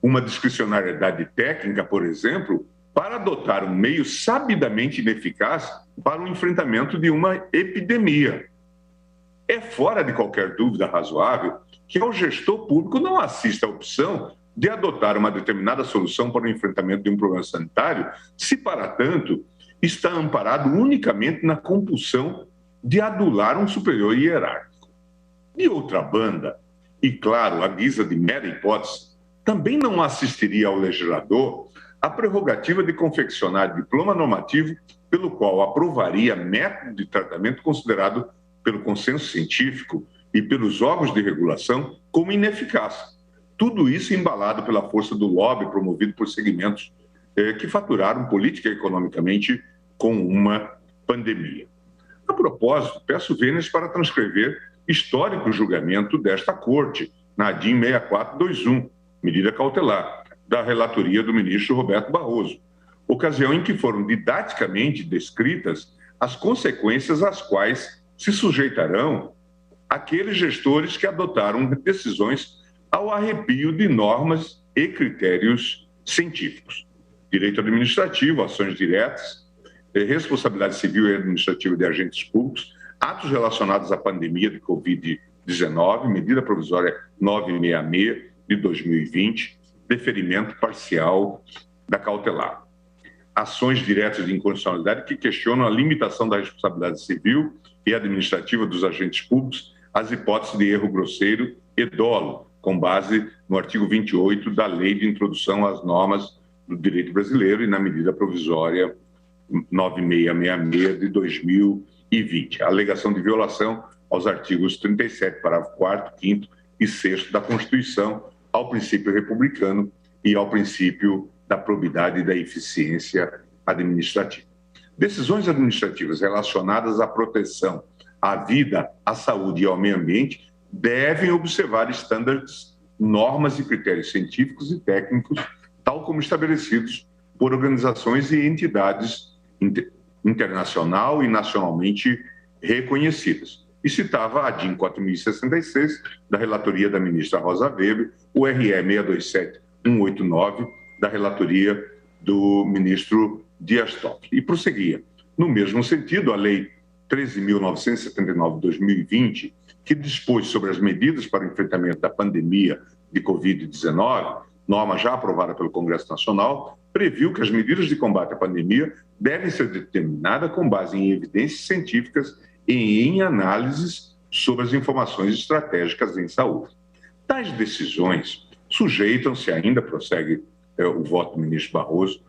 uma discricionariedade técnica, por exemplo, para adotar um meio sabidamente ineficaz para o enfrentamento de uma epidemia. É fora de qualquer dúvida razoável que ao gestor público não assista a opção de adotar uma determinada solução para o enfrentamento de um problema sanitário, se, para tanto, está amparado unicamente na compulsão de adular um superior hierárquico. De outra banda, e claro, à guisa de mera hipótese, também não assistiria ao legislador a prerrogativa de confeccionar diploma normativo pelo qual aprovaria método de tratamento considerado pelo consenso científico e pelos órgãos de regulação como ineficaz. Tudo isso embalado pela força do lobby promovido por segmentos que faturaram política e economicamente com uma pandemia. A propósito, peço vênias para transcrever histórico julgamento desta Corte, na ADIM 6421, medida cautelar, da relatoria do ministro Roberto Barroso, ocasião em que foram didaticamente descritas as consequências às quais se sujeitarão aqueles gestores que adotaram decisões ao arrepio de normas e critérios científicos. Direito administrativo, ações diretas, responsabilidade civil e administrativa de agentes públicos, atos relacionados à pandemia de Covid-19, medida provisória 966 de 2020, deferimento parcial da cautelar. Ações diretas de inconstitucionalidade que questionam a limitação da responsabilidade civil e administrativa dos agentes públicos às hipóteses de erro grosseiro e dolo, com base no artigo 28 da Lei de Introdução às Normas do Direito Brasileiro e na medida provisória 9666 de 2020. A alegação de violação aos artigos 37, parágrafo 4º, 5º e 6º da Constituição, ao princípio republicano e ao princípio da probidade e da eficiência administrativa. Decisões administrativas relacionadas à proteção à vida, à saúde e ao meio ambiente devem observar estándares, normas e critérios científicos e técnicos, tal como estabelecidos por organizações e entidades internacional e nacionalmente reconhecidas. E citava a ADIM 4066, da relatoria da ministra Rosa Weber, o RE 627189, da relatoria do ministro Dias Toffoli. E prosseguia. No mesmo sentido, a Lei 13.979 de 2020, que dispôs sobre as medidas para o enfrentamento da pandemia de Covid-19, norma já aprovada pelo Congresso Nacional, previu que as medidas de combate à pandemia devem ser determinadas com base em evidências científicas e em análises sobre as informações estratégicas em saúde. Tais decisões sujeitam-se, ainda prossegue o voto do ministro Barroso,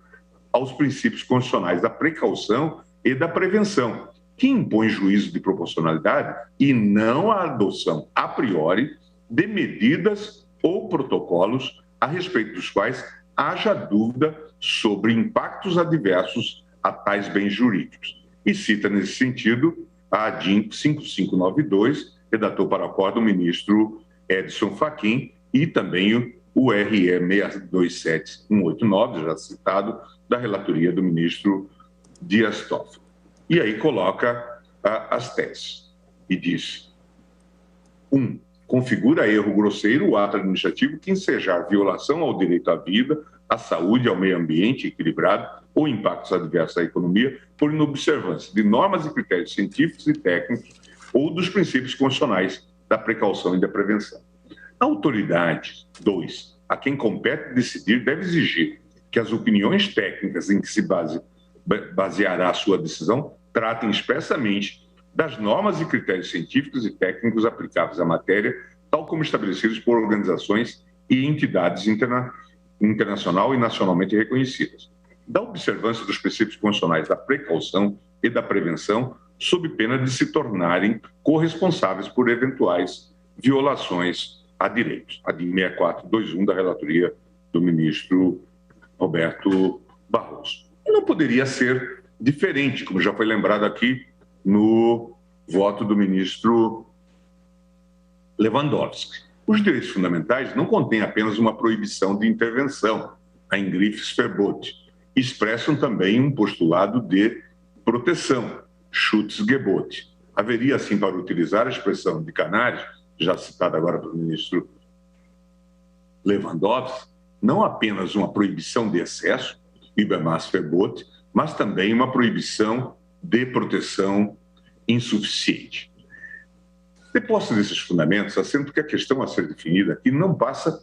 aos princípios constitucionais da precaução e da prevenção, que impõe juízo de proporcionalidade e não a adoção a priori de medidas ou protocolos a respeito dos quais haja dúvida sobre impactos adversos a tais bens jurídicos. E cita, nesse sentido, a ADIM 5592, redator para acordo o ministro Edson Fachin, e também o RE 627189, já citado, da relatoria do ministro Dias Toffoli. E aí coloca as teses e diz: 1. Configura erro grosseiro o ato administrativo que ensejar violação ao direito à vida, à saúde, ao meio ambiente equilibrado ou impactos adversos à economia por inobservância de normas e critérios científicos e técnicos ou dos princípios constitucionais da precaução e da prevenção. A autoridade, 2, a quem compete decidir, deve exigir que as opiniões técnicas em que se baseará a sua decisão tratem expressamente das normas e critérios científicos e técnicos aplicáveis à matéria, tal como estabelecidos por organizações e entidades internacional e nacionalmente reconhecidas. Da observância dos princípios constitucionais da precaução e da prevenção, sob pena de se tornarem corresponsáveis por eventuais violações a direitos. A DIN 6421 da relatoria do ministro Roberto Barroso. E não poderia ser diferente, como já foi lembrado aqui no voto do ministro Lewandowski. Os direitos fundamentais não contêm apenas uma proibição de intervenção, a Ingriffes Verbot, expressam também um postulado de proteção, Schutzgebot. Haveria, assim, para utilizar a expressão de Canários, já citada agora pelo ministro Lewandowski, não apenas uma proibição de excesso, Übermaß Verbot, mas também uma proibição de proteção insuficiente. Deposto desses fundamentos, assento que a questão a ser definida aqui não passa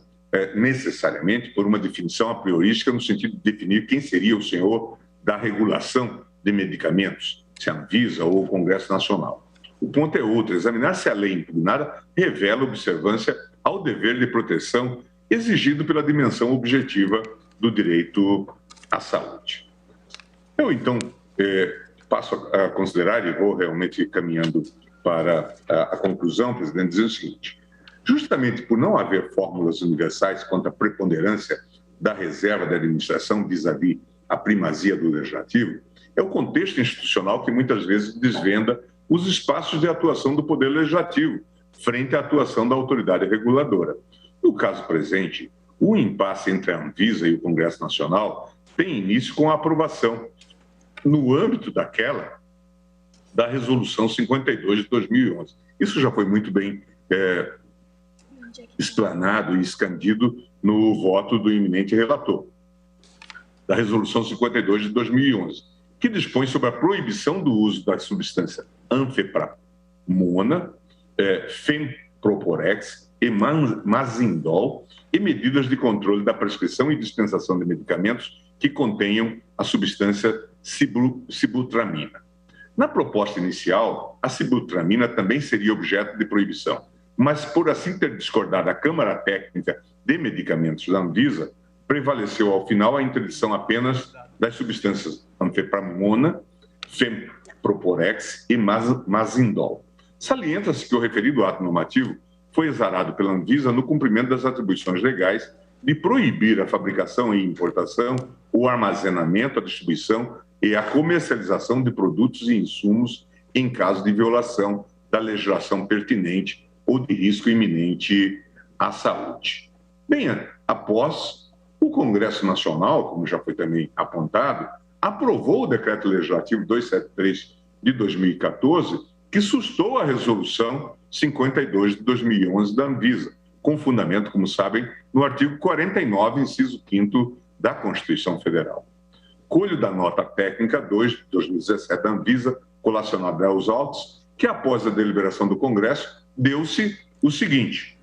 necessariamente por uma definição a priorística no sentido de definir quem seria o senhor da regulação de medicamentos, se a Anvisa ou o Congresso Nacional. O ponto é outro: examinar se a lei impugnada revela observância ao dever de proteção exigido pela dimensão objetiva do direito à saúde. Eu, então, passo a considerar, e vou realmente caminhando para a conclusão, presidente, dizer o seguinte: justamente por não haver fórmulas universais quanto à preponderância da reserva da administração vis-à-vis a primazia do legislativo, é o contexto institucional que muitas vezes desvenda os espaços de atuação do Poder Legislativo frente à atuação da autoridade reguladora. No caso presente, o impasse entre a Anvisa e o Congresso Nacional tem início com a aprovação, no âmbito da Resolução 52 de 2011. Isso já foi muito bem explanado e escandido no voto do eminente relator, da Resolução 52 de 2011, que dispõe sobre a proibição do uso da substância anfepramona, femproporex e mazindol e medidas de controle da prescrição e dispensação de medicamentos que contenham a substância sibutramina. Na proposta inicial, a sibutramina também seria objeto de proibição, mas por assim ter discordado a Câmara Técnica de Medicamentos da Anvisa, prevaleceu ao final a interdição apenas das substâncias anfepramona, femproporex e mazindol. Salienta-se que o referido ato normativo foi exarado pela Anvisa no cumprimento das atribuições legais de proibir a fabricação e importação, o armazenamento, a distribuição e a comercialização de produtos e insumos em caso de violação da legislação pertinente ou de risco iminente à saúde. Bem, após o Congresso Nacional, como já foi também apontado, aprovou o Decreto Legislativo 273 de 2014, que sustou a Resolução 52 de 2011 da Anvisa, com fundamento, como sabem, no artigo 49, inciso 5º da Constituição Federal. Colho da nota técnica 2 de 2017 da Anvisa, colacionada aos autos, que após a deliberação do Congresso, deu-se o seguinte: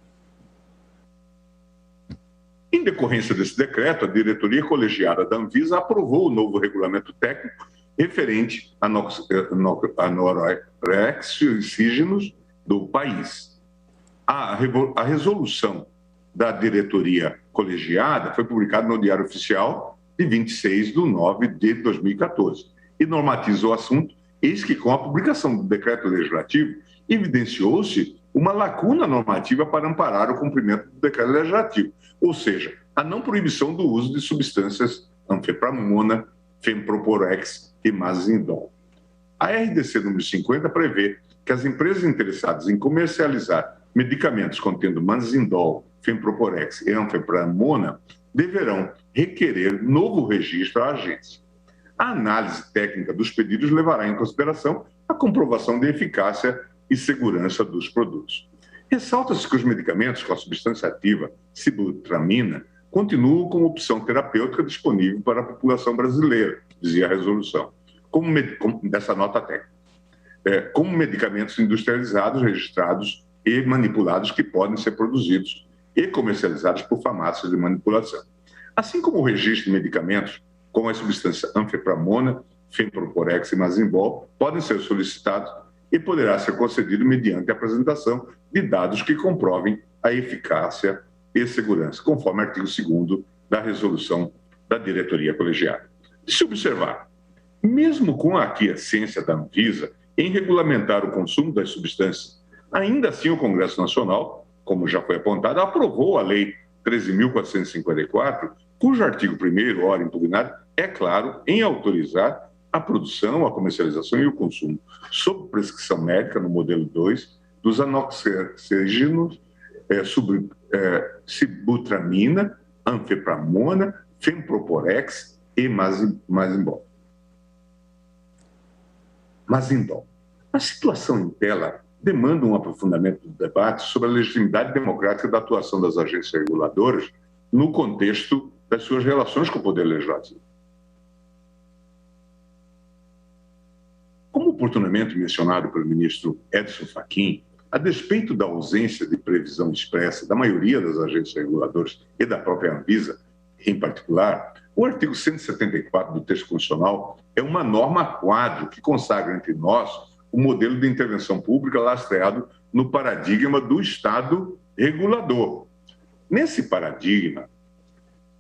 Em decorrência desse decreto, a diretoria colegiada da Anvisa aprovou o novo regulamento técnico referente a norexígenos do país. A resolução da diretoria colegiada foi publicada no Diário Oficial de 26 de nove de 2014 e normatiza o assunto, eis que com a publicação do decreto legislativo evidenciou-se uma lacuna normativa para amparar o cumprimento do decreto legislativo, ou seja, a não proibição do uso de substâncias anfepramona, femproporex e mazindol. A RDC número 50 prevê que as empresas interessadas em comercializar medicamentos contendo mazindol, femproporex e anfepramona deverão requerer novo registro à agência. A análise técnica dos pedidos levará em consideração a comprovação de eficácia e segurança dos produtos. Ressalta-se que os medicamentos com a substância ativa sibutramina continuam como opção terapêutica disponível para a população brasileira, dizia a resolução, dessa nota técnica, como medicamentos industrializados, registrados e manipulados que podem ser produzidos e comercializados por farmácias de manipulação. Assim como o registro de medicamentos com a substância anfepramona, femproporex e mazindol podem ser solicitados e poderá ser concedido mediante a apresentação de dados que comprovem a eficácia e segurança, conforme o artigo 2º da resolução da diretoria colegiada. De se observar, mesmo com a aquiescência da Anvisa em regulamentar o consumo das substâncias, ainda assim o Congresso Nacional, como já foi apontado, aprovou a Lei 13.454, cujo artigo 1º, ora impugnado, é claro em autorizar a produção, a comercialização e o consumo, sob prescrição médica, no modelo 2, dos anoxígenos, sibutramina, anfepramona, femproporex e mazindol. A situação em tela demanda um aprofundamento do debate sobre a legitimidade democrática da atuação das agências reguladoras no contexto das suas relações com o Poder Legislativo. Como oportunamente mencionado pelo ministro Edson Fachin, a despeito da ausência de previsão expressa da maioria das agências reguladoras e da própria Anvisa, em particular, o artigo 174 do texto constitucional é uma norma quadro que consagra entre nós o modelo de intervenção pública lastreado no paradigma do Estado regulador. Nesse paradigma,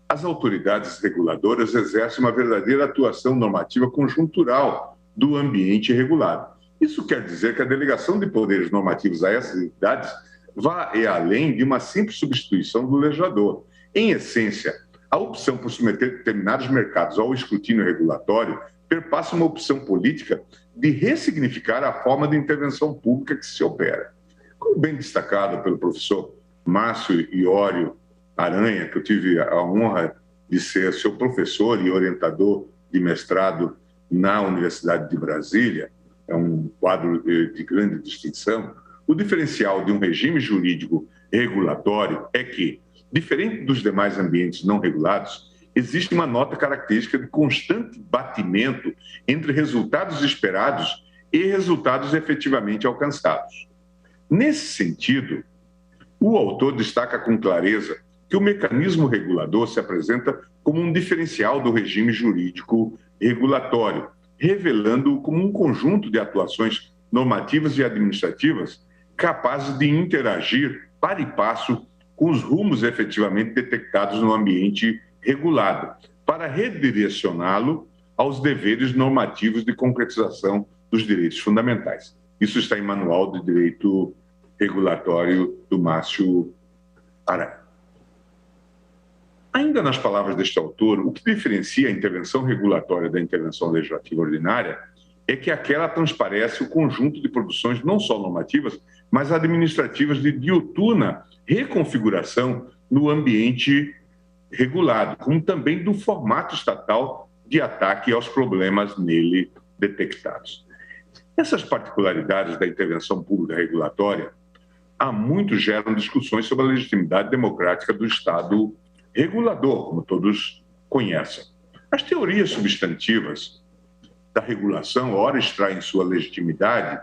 as autoridades reguladoras exercem uma verdadeira atuação normativa conjuntural do ambiente regulado. Isso quer dizer que a delegação de poderes normativos a essas entidades vai além de uma simples substituição do legislador. Em essência, a opção por submeter determinados mercados ao escrutínio regulatório perpassa uma opção política de ressignificar a forma de intervenção pública que se opera. Como bem destacado pelo professor Márcio Iório Aranha, que eu tive a honra de ser seu professor e orientador de mestrado na Universidade de Brasília, é um quadro de grande distinção, o diferencial de um regime jurídico regulatório é que, diferente dos demais ambientes não regulados, existe uma nota característica de constante batimento entre resultados esperados e resultados efetivamente alcançados. Nesse sentido, o autor destaca com clareza que o mecanismo regulador se apresenta como um diferencial do regime jurídico regulatório, revelando-o como um conjunto de atuações normativas e administrativas capazes de interagir par e passo com os rumos efetivamente detectados no ambiente regulado, para redirecioná-lo aos deveres normativos de concretização dos direitos fundamentais. Isso está em Manual de Direito Regulatório do Márcio Aranha. Ainda nas palavras deste autor, o que diferencia a intervenção regulatória da intervenção legislativa ordinária é que aquela transparece o conjunto de produções não só normativas, mas administrativas de diuturna reconfiguração no ambiente regulado, como também do formato estatal de ataque aos problemas nele detectados. Essas particularidades da intervenção pública regulatória há muito geram discussões sobre a legitimidade democrática do Estado regulador, como todos conhecem. As teorias substantivas da regulação, ora extraem sua legitimidade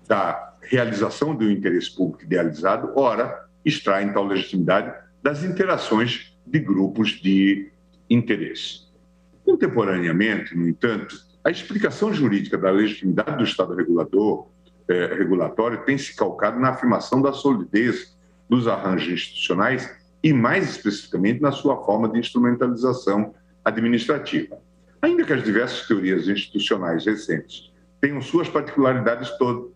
da realização do interesse público idealizado, ora extraem tal legitimidade das interações de grupos de interesse. Contemporaneamente, no entanto, a explicação jurídica da legitimidade do Estado regulatório tem se calcado na afirmação da solidez dos arranjos institucionais e, mais especificamente, na sua forma de instrumentalização administrativa. Ainda que as diversas teorias institucionais recentes tenham suas particularidades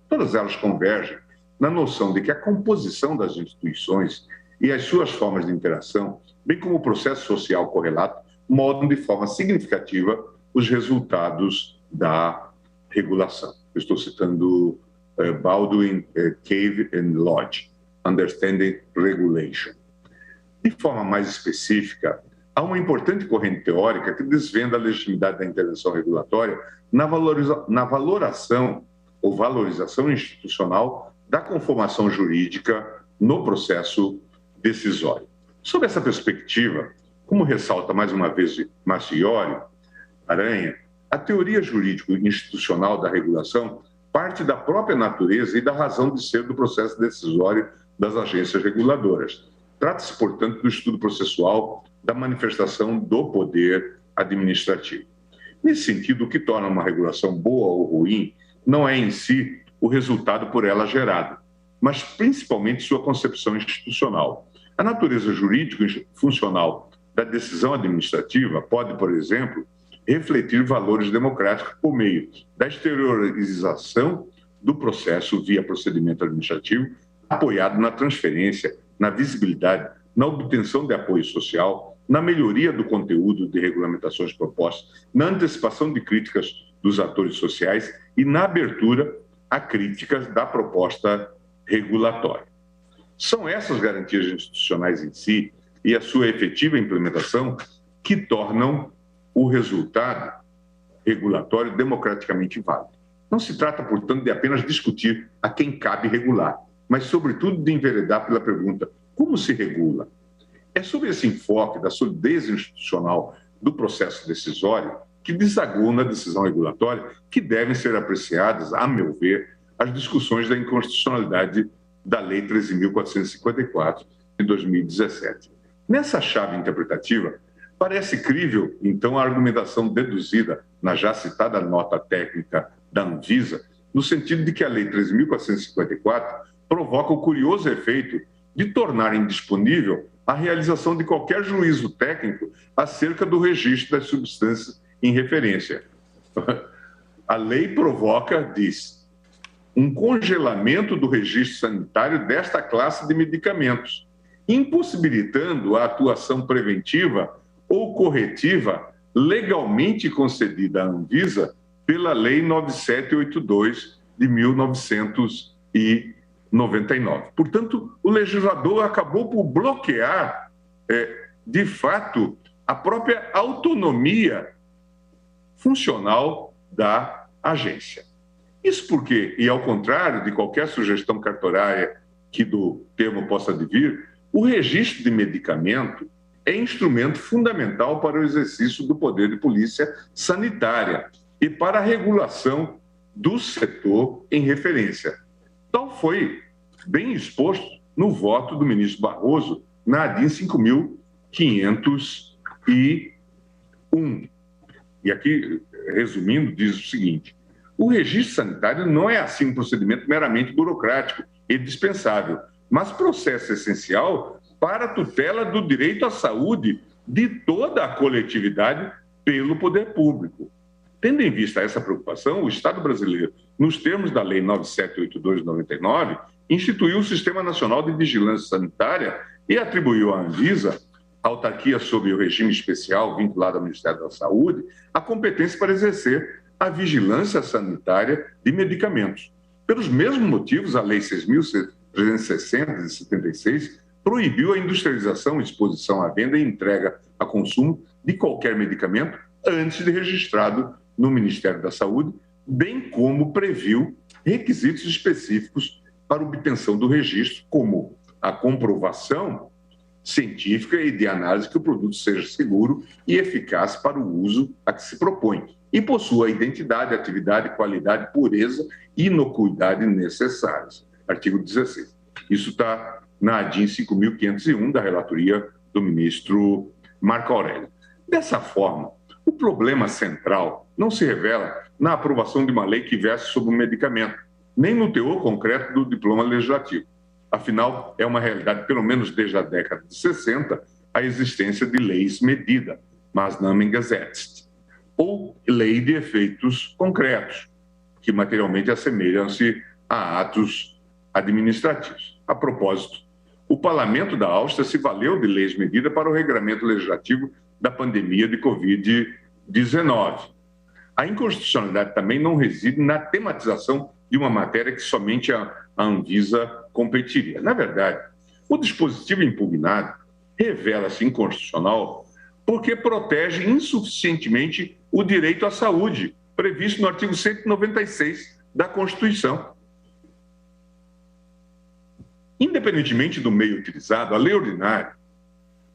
todas elas convergem na noção de que a composição das instituições e as suas formas de interação, bem como o processo social correlato, moldam de forma significativa os resultados da regulação. Eu estou citando Baldwin, Cave and Lodge, Understanding Regulation. De forma mais específica, há uma importante corrente teórica que desvenda a legitimidade da intervenção regulatória na valoração ou valorização institucional da conformação jurídica no processo decisório. Sob essa perspectiva, como ressalta mais uma vez Marchiori Aranha, a teoria jurídico-institucional da regulação parte da própria natureza e da razão de ser do processo decisório das agências reguladoras. Trata-se, portanto, do estudo processual da manifestação do poder administrativo. Nesse sentido, o que torna uma regulação boa ou ruim não é em si o resultado por ela gerado, mas principalmente sua concepção institucional. A natureza jurídico-funcional da decisão administrativa pode, por exemplo, refletir valores democráticos por meio da exteriorização do processo via procedimento administrativo, apoiado na transferência, na visibilidade, na obtenção de apoio social, na melhoria do conteúdo de regulamentações propostas, na antecipação de críticas dos atores sociais e na abertura a críticas da proposta regulatória. São essas garantias institucionais em si e a sua efetiva implementação que tornam o resultado regulatório democraticamente válido. Não se trata, portanto, de apenas discutir a quem cabe regular, mas, sobretudo, de enveredar pela pergunta: como se regula? É sobre esse enfoque da solidez institucional do processo decisório que desagou na decisão regulatória que devem ser apreciadas, a meu ver, as discussões da inconstitucionalidade da Lei 13.454, de 2017. Nessa chave interpretativa, parece crível, então, a argumentação deduzida na já citada nota técnica da Anvisa, no sentido de que a Lei 13.454 provoca o curioso efeito de tornar indisponível a realização de qualquer juízo técnico acerca do registro das substâncias em referência. A lei provoca, diz, um congelamento do registro sanitário desta classe de medicamentos, impossibilitando a atuação preventiva ou corretiva legalmente concedida à Anvisa pela Lei 9782 de 1999. Portanto, o legislador acabou por bloquear, de fato, a própria autonomia funcional da agência. Isso porque, e ao contrário de qualquer sugestão cartorária que do termo possa advir, o registro de medicamento é instrumento fundamental para o exercício do poder de polícia sanitária e para a regulação do setor em referência. Tal foi bem exposto no voto do ministro Barroso na ADIM 5.501. E aqui, resumindo, diz o seguinte: o registro sanitário não é assim um procedimento meramente burocrático e dispensável, mas processo essencial para a tutela do direito à saúde de toda a coletividade pelo poder público. Tendo em vista essa preocupação, o Estado brasileiro, nos termos da Lei 9782 de 99, instituiu o Sistema Nacional de Vigilância Sanitária e atribuiu à Anvisa, autarquia sob o regime especial vinculado ao Ministério da Saúde, a competência para exercer a vigilância sanitária de medicamentos. Pelos mesmos motivos, a Lei 6.360 de 76 proibiu a industrialização, exposição à venda e entrega a consumo de qualquer medicamento antes de registrado no Ministério da Saúde, bem como previu requisitos específicos para obtenção do registro, como a comprovação científica e de análise que o produto seja seguro e eficaz para o uso a que se propõe e possua a identidade, atividade, qualidade, pureza e inocuidade necessárias. Artigo 16. Isso está na ADIM 5.501 da relatoria do ministro Marco Aurélio. Dessa forma, o problema central não se revela na aprovação de uma lei que verse sobre um medicamento, nem no teor concreto do diploma legislativo. Afinal, é uma realidade, pelo menos desde a década de 60, a existência de leis medida, mas não engazetes, ou lei de efeitos concretos, que materialmente assemelham-se a atos administrativos. A propósito, o Parlamento da Áustria se valeu de leis medidas para o regramento legislativo da pandemia de Covid-19. A inconstitucionalidade também não reside na tematização de uma matéria que somente a Anvisa competiria. Na verdade, o dispositivo impugnado revela-se inconstitucional porque protege insuficientemente o direito à saúde, previsto no artigo 196 da Constituição. Independentemente do meio utilizado, a lei ordinária,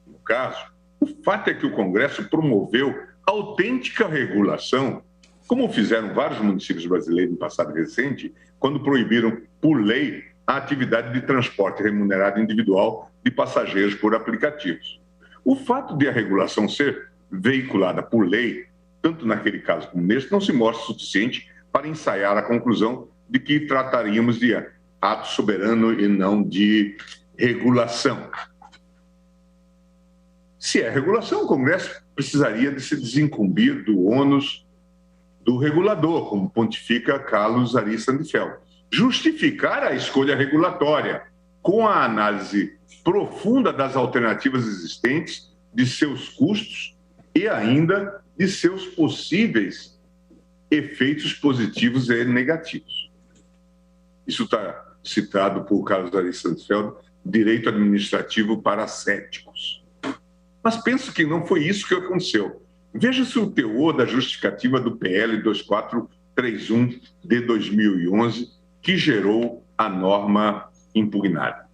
no caso, o fato é que o Congresso promoveu autêntica regulação, como fizeram vários municípios brasileiros no passado recente, quando proibiram, por lei, a atividade de transporte remunerado individual de passageiros por aplicativos. O fato de a regulação ser veiculada por lei, tanto naquele caso como neste, não se mostra suficiente para ensaiar a conclusão de que trataríamos de ato soberano e não de regulação. Se é regulação, o Congresso precisaria de se desincumbir do ônus do regulador, como pontifica Carlos Ari Sandfeld. Justificar a escolha regulatória com a análise profunda das alternativas existentes, de seus custos e ainda de seus possíveis efeitos positivos e negativos. Isso está citado por Carlos Ari Sandfeld, Direito Administrativo para Céticos. Mas penso que não foi isso que aconteceu. Veja-se o teor da justificativa do PL 2431 de 2011, que gerou a norma impugnada.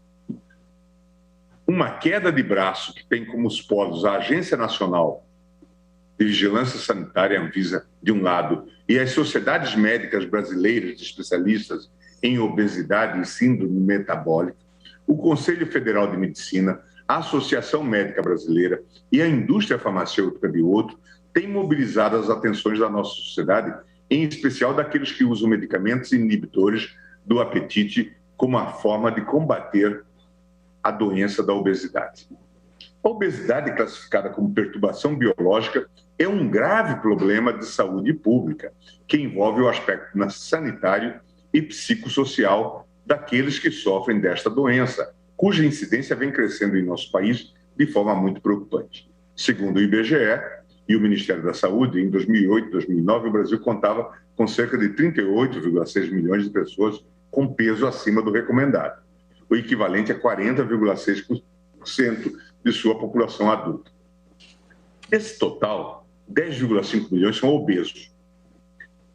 Uma queda de braço que tem como os polos a Agência Nacional de Vigilância Sanitária, Anvisa, de um lado, e as sociedades médicas brasileiras de especialistas em obesidade e síndrome metabólica, o Conselho Federal de Medicina, a Associação Médica Brasileira e a indústria farmacêutica de outro, têm mobilizado as atenções da nossa sociedade, em especial daqueles que usam medicamentos inibidores do apetite como a forma de combater a doença da obesidade. A obesidade, classificada como perturbação biológica, é um grave problema de saúde pública, que envolve o aspecto sanitário e psicossocial daqueles que sofrem desta doença, cuja incidência vem crescendo em nosso país de forma muito preocupante. Segundo o IBGE e o Ministério da Saúde, em 2008 e 2009, o Brasil contava com cerca de 38,6 milhões de pessoas com peso acima do recomendado, o equivalente a 40,6% de sua população adulta. Desse total, 10,5 milhões são obesos.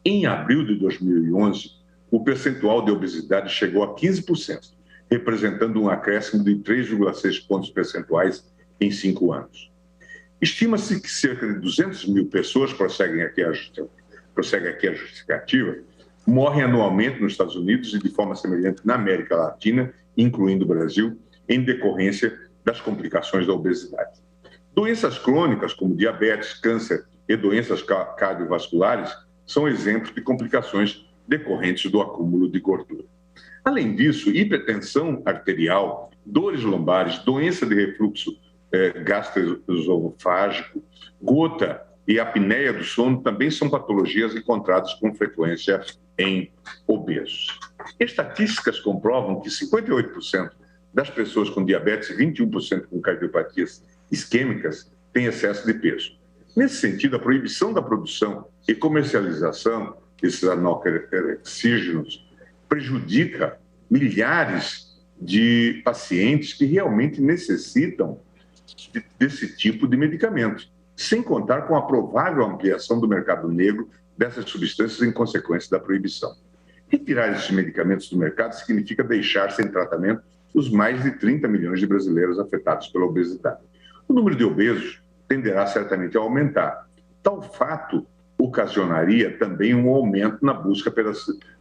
Em abril de 2011, o percentual de obesidade chegou a 15%, representando um acréscimo de 3,6 pontos percentuais em 5 anos. Estima-se que cerca de 200 mil pessoas, prossegue aqui a justificativa, morrem anualmente nos Estados Unidos e de forma semelhante na América Latina, incluindo o Brasil, em decorrência das complicações da obesidade. Doenças crônicas, como diabetes, câncer e doenças cardiovasculares, são exemplos de complicações decorrentes do acúmulo de gordura. Além disso, hipertensão arterial, dores lombares, doença de refluxo gastroesofágico, gota e apneia do sono também são patologias encontradas com frequência em obesos. Estatísticas comprovam que 58% das pessoas com diabetes e 21% com cardiopatias isquêmicas têm excesso de peso. Nesse sentido, a proibição da produção e comercialização desses anoxígenos prejudica milhares de pacientes que realmente necessitam desse tipo de medicamento, sem contar com a provável ampliação do mercado negro dessas substâncias em consequência da proibição. Retirar esses medicamentos do mercado significa deixar sem tratamento os mais de 30 milhões de brasileiros afetados pela obesidade. O número de obesos tenderá certamente a aumentar. Tal fato ocasionaria também um aumento na busca pela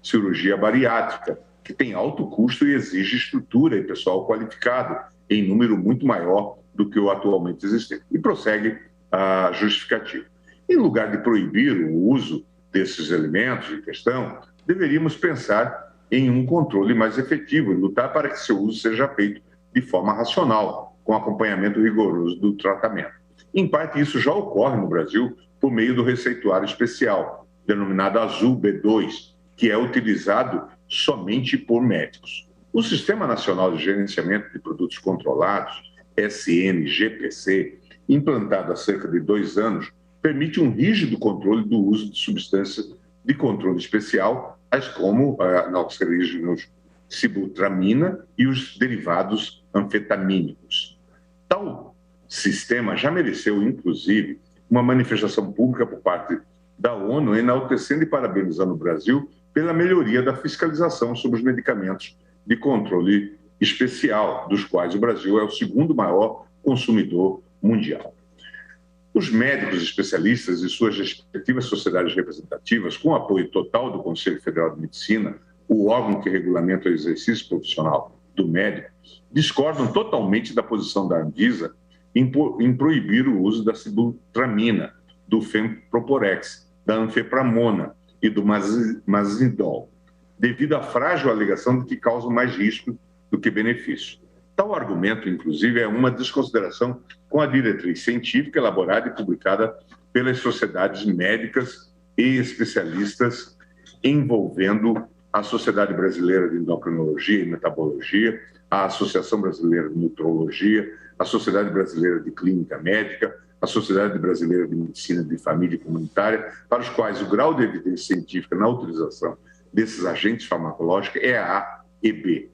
cirurgia bariátrica, que tem alto custo e exige estrutura e pessoal qualificado, em número muito maior do que o atualmente existente. E prossegue a justificativa. Em lugar de proibir o uso desses elementos em questão, deveríamos pensar em um controle mais efetivo e lutar para que seu uso seja feito de forma racional, com acompanhamento rigoroso do tratamento. Em parte, isso já ocorre no Brasil por meio do receituário especial, denominado Azul B2, que é utilizado somente por médicos. O Sistema Nacional de Gerenciamento de Produtos Controlados, SNGPC, implantado há cerca de 2 anos, permite um rígido controle do uso de substâncias de controle especial, tais como anoxerígenos, sibutramina e os derivados anfetamínicos. Tal sistema já mereceu, inclusive, uma manifestação pública por parte da ONU, enaltecendo e parabenizando o Brasil pela melhoria da fiscalização sobre os medicamentos de controle especial, dos quais o Brasil é o segundo maior consumidor mundial. Os médicos especialistas e suas respectivas sociedades representativas, com o apoio total do Conselho Federal de Medicina, o órgão que regulamenta o exercício profissional do médico, discordam totalmente da posição da Anvisa em proibir o uso da sibutramina, do Femproporex, da anfepramona e do Mazidol, devido à frágil alegação de que causam mais risco do que benefício. Tal argumento, inclusive, é uma desconsideração com a diretriz científica elaborada e publicada pelas sociedades médicas e especialistas envolvendo a Sociedade Brasileira de Endocrinologia e Metabologia, a Associação Brasileira de Nutrologia, a Sociedade Brasileira de Clínica Médica, a Sociedade Brasileira de Medicina de Família e Comunitária, para os quais o grau de evidência científica na utilização desses agentes farmacológicos é A e B.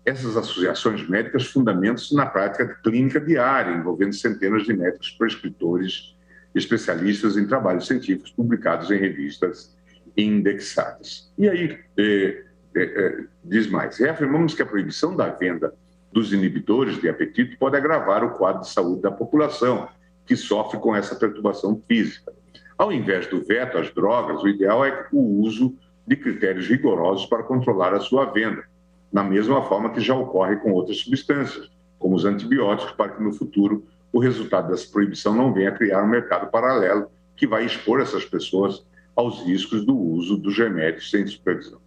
Essas associações médicas fundamentam-se na prática clínica diária, envolvendo centenas de médicos prescritores, especialistas em trabalhos científicos publicados em revistas indexadas. E aí, diz mais, reafirmamos que a proibição da venda dos inibidores de apetite pode agravar o quadro de saúde da população, que sofre com essa perturbação física. Ao invés do veto às drogas, o ideal é o uso de critérios rigorosos para controlar a sua venda, na mesma forma que já ocorre com outras substâncias, como os antibióticos, para que no futuro o resultado dessa proibição não venha a criar um mercado paralelo que vai expor essas pessoas aos riscos do uso dos remédios sem supervisão.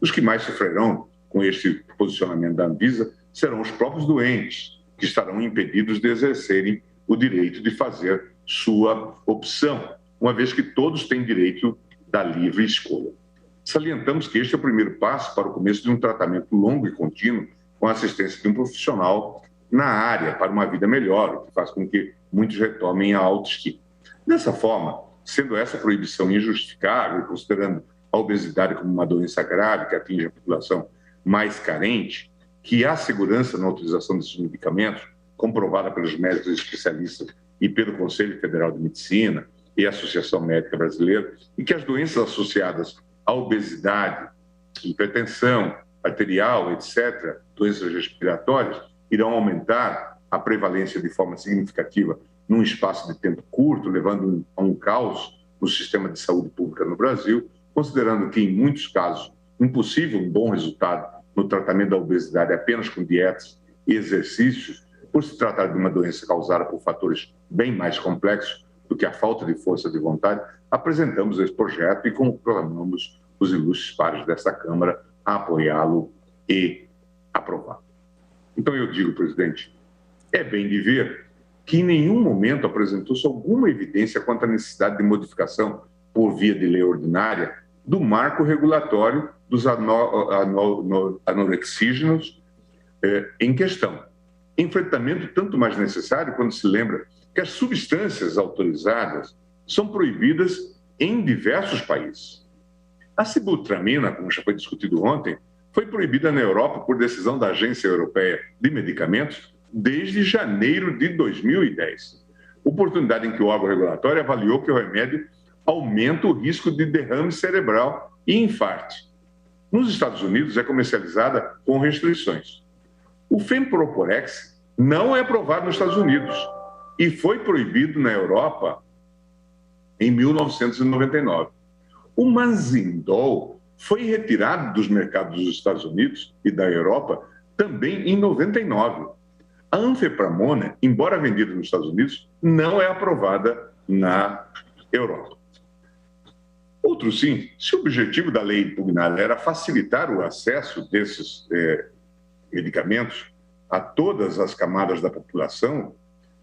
Os que mais sofrerão com este posicionamento da Anvisa serão os próprios doentes, que estarão impedidos de exercerem o direito de fazer sua opção, uma vez que todos têm direito da livre escolha. Salientamos que este é o primeiro passo para o começo de um tratamento longo e contínuo com a assistência de um profissional na área para uma vida melhor, o que faz com que muitos retomem a autoestima. Dessa forma, sendo essa proibição injustificável, considerando a obesidade como uma doença grave que atinge a população mais carente, que há segurança na utilização desses medicamentos, comprovada pelos médicos especialistas e pelo Conselho Federal de Medicina e a Associação Médica Brasileira, e que as doenças associadas à obesidade, hipertensão arterial, etc., doenças respiratórias, irão aumentar a prevalência de forma significativa num espaço de tempo curto, levando a um caos no sistema de saúde pública no Brasil, considerando que, em muitos casos, impossível um bom resultado no tratamento da obesidade apenas com dietas e exercícios, por se tratar de uma doença causada por fatores bem mais complexos do que a falta de força de vontade, apresentamos esse projeto e conclamamos os ilustres pares desta Câmara a apoiá-lo e aprová-lo. Então eu digo, presidente, é bem de ver que em nenhum momento apresentou-se alguma evidência quanto à necessidade de modificação por via de lei ordinária do marco regulatório dos anorexígenos em questão. Enfrentamento tanto mais necessário quando se lembra que as substâncias autorizadas são proibidas em diversos países. A sibutramina, como já foi discutido ontem, foi proibida na Europa por decisão da Agência Europeia de Medicamentos desde janeiro de 2010. Oportunidade em que o órgão regulatório avaliou que o remédio aumenta o risco de derrame cerebral e infarto. Nos Estados Unidos é comercializada com restrições. O Femproporex não é aprovado nos Estados Unidos e foi proibido na Europa em 1999. O Mazidol foi retirado dos mercados dos Estados Unidos e da Europa também em 99. A anfepramona, embora vendida nos Estados Unidos, não é aprovada na Europa. Outro sim, se o objetivo da lei impugnada era facilitar o acesso desses medicamentos a todas as camadas da população,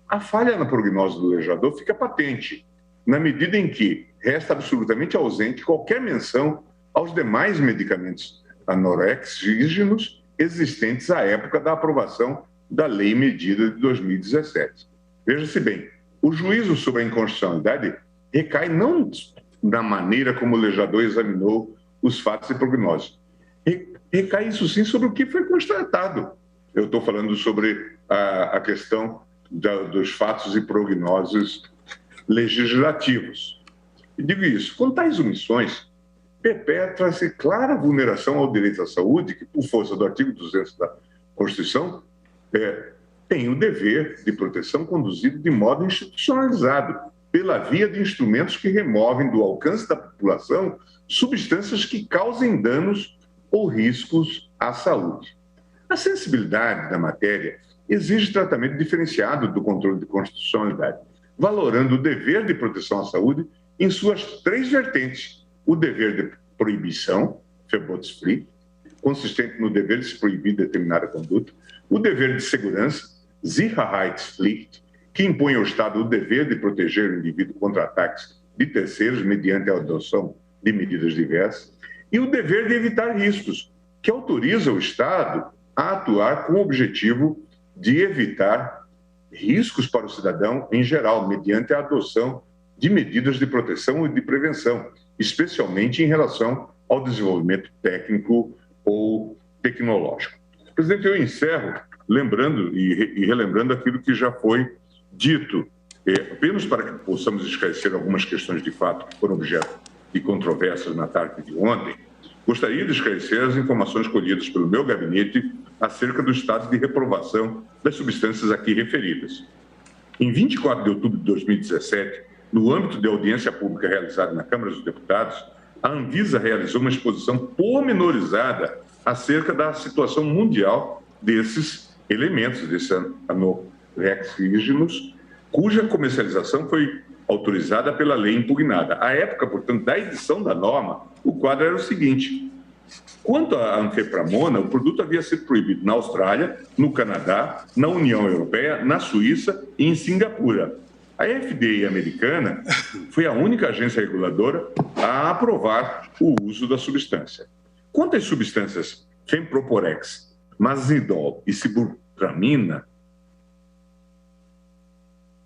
a falha na prognose do legislador fica patente, na medida em que resta absolutamente ausente qualquer menção aos demais medicamentos anorexígenos existentes à época da aprovação da lei medida de 2017. Veja-se bem, o juízo sobre a inconstitucionalidade recai não na maneira como o legislador examinou os fatos e prognósticos. Recai, isso sim, sobre o que foi constatado. Eu estou falando sobre a questão dos fatos e prognósticos legislativos. E digo isso, com tais omissões, perpetra-se clara vulneração ao direito à saúde, que, por força do artigo 200 da Constituição, tem o dever de proteção conduzido de modo institucionalizado, pela via de instrumentos que removem do alcance da população substâncias que causem danos ou riscos à saúde. A sensibilidade da matéria exige tratamento diferenciado do controle de constitucionalidade, valorando o dever de proteção à saúde em suas três vertentes: o dever de proibição, Verbotsplicht, consistente no dever de se proibir determinada conduta; o dever de segurança, Sicherheitspflicht, que impõe ao Estado o dever de proteger o indivíduo contra ataques de terceiros mediante a adoção de medidas diversas; e o dever de evitar riscos, que autoriza o Estado a atuar com o objetivo de evitar riscos para o cidadão em geral, mediante a adoção de medidas de proteção e de prevenção, especialmente em relação ao desenvolvimento técnico ou tecnológico. Presidente, eu encerro lembrando e relembrando aquilo que já foi dito, apenas para que possamos esclarecer algumas questões de fato que foram objeto de controvérsias na tarde de ontem. Gostaria de esclarecer as informações colhidas pelo meu gabinete acerca do estado de reprovação das substâncias aqui referidas. Em 24 de outubro de 2017, no âmbito de audiência pública realizada na Câmara dos Deputados, a Anvisa realizou uma exposição pormenorizada acerca da situação mundial desses elementos, desses anorexígenos, cuja comercialização foi autorizada pela lei impugnada. À época, portanto, da edição da norma, o quadro era o seguinte: quanto à anfepramona, o produto havia sido proibido na Austrália, no Canadá, na União Europeia, na Suíça e em Singapura. A FDA americana foi a única agência reguladora a aprovar o uso da substância. Quanto às substâncias Femproporex, Mazidol e Sibutramina,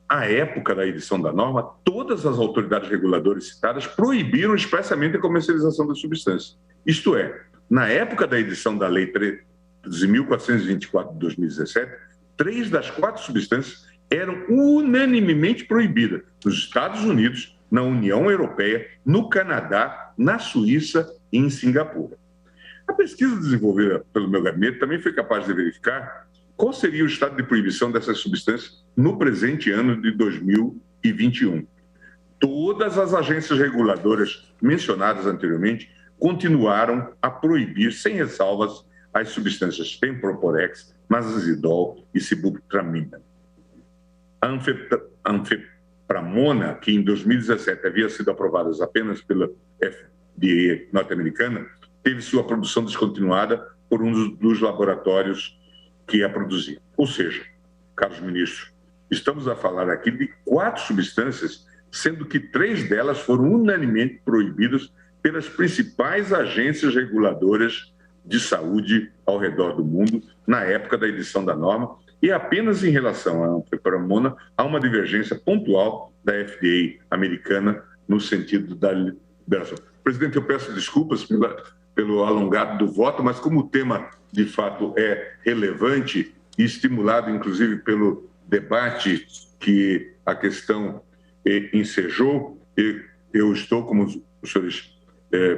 à época da edição da norma, todas as autoridades reguladoras citadas proibiram expressamente a comercialização das substâncias. Isto é, na época da edição da Lei 13.424 de 2017, 3 das 4 substâncias eram unanimemente proibidas nos Estados Unidos, na União Europeia, no Canadá, na Suíça e em Singapura. A pesquisa desenvolvida pelo meu gabinete também foi capaz de verificar qual seria o estado de proibição dessas substâncias no presente ano de 2021. Todas as agências reguladoras mencionadas anteriormente continuaram a proibir, sem ressalvas, as substâncias Femproporex, Mazidol e Sibutramina. A anfepramona, que em 2017 havia sido aprovada apenas pela FDA norte-americana, teve sua produção descontinuada por um dos laboratórios que a produzia. Ou seja, caros ministros, estamos a falar aqui de 4 substâncias, sendo que 3 delas foram unanimemente proibidas pelas principais agências reguladoras de saúde ao redor do mundo na época da edição da norma, e apenas em relação à anfepramona há uma divergência pontual da FDA americana no sentido da liberação. Presidente, eu peço desculpas pelo alongado do voto, mas como o tema, de fato, é relevante e estimulado, inclusive, pelo debate que a questão ensejou, eu estou, como os senhores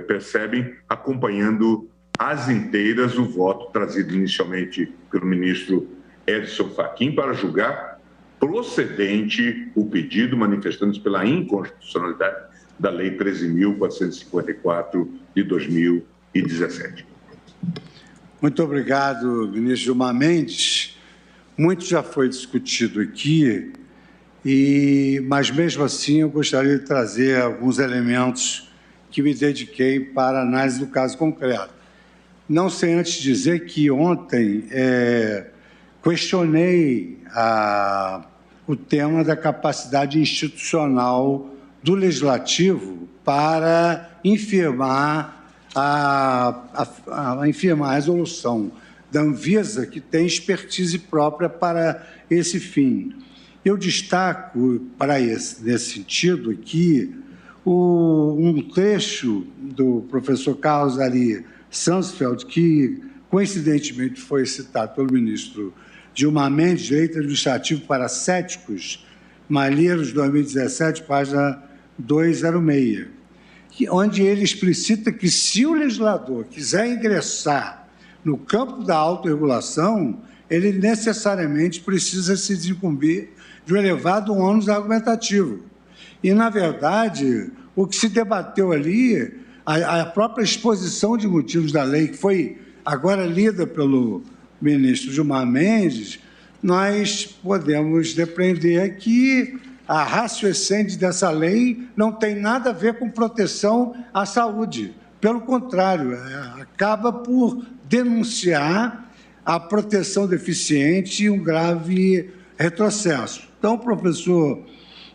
percebem, acompanhando às inteiras o voto trazido inicialmente pelo ministro Edson Fachin para julgar procedente o pedido manifestando-se pela inconstitucionalidade da Lei 13.454 de 2017. 2017. Muito obrigado, ministro Gilmar Mendes. Muito já foi discutido aqui, mas mesmo assim eu gostaria de trazer alguns elementos que me dediquei para a análise do caso concreto. Não sei antes dizer que ontem questionei o tema da capacidade institucional do Legislativo para infirmar a resolução da Anvisa, que tem expertise própria para esse fim. Eu destaco, nesse sentido aqui, um trecho do professor Carlos Ari Sansfeld, que coincidentemente foi citado pelo ministro Gilmar Mendes, Direito Administrativo para Céticos, Malheiros, 2017, página 206, onde ele explicita que se o legislador quiser ingressar no campo da autorregulação, ele necessariamente precisa se desincumbir de um elevado ônus argumentativo. E, na verdade, o que se debateu ali, a própria exposição de motivos da lei, que foi agora lida pelo ministro Gilmar Mendes, nós podemos depreender que a ratio essência dessa lei não tem nada a ver com proteção à saúde. Pelo contrário, acaba por denunciar a proteção deficiente e um grave retrocesso. Então, o professor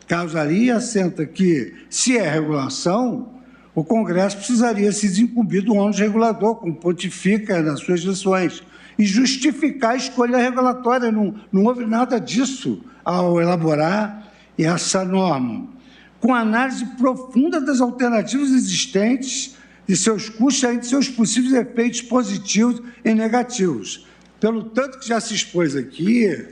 Carlos Ari assenta que, se é regulação, o Congresso precisaria se desincumbir do ônus regulador, como pontifica nas suas lições, e justificar a escolha regulatória. Não houve nada disso ao elaborar essa norma. Com análise profunda das alternativas existentes, de seus custos e de seus possíveis efeitos positivos e negativos. Pelo tanto que já se expôs aqui,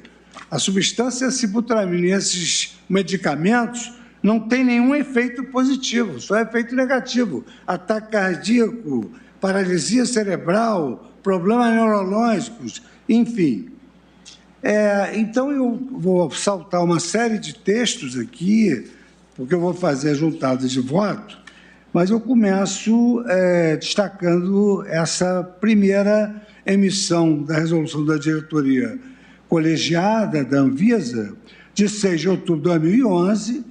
a substância sibutramina e esses medicamentos não tem nenhum efeito positivo, só efeito negativo. Ataque cardíaco, paralisia cerebral, problemas neurológicos, enfim. Então, eu vou saltar uma série de textos aqui, porque eu vou fazer a juntada de voto, mas eu começo destacando essa primeira emissão da resolução da diretoria colegiada da Anvisa, de 6 de outubro de 2011,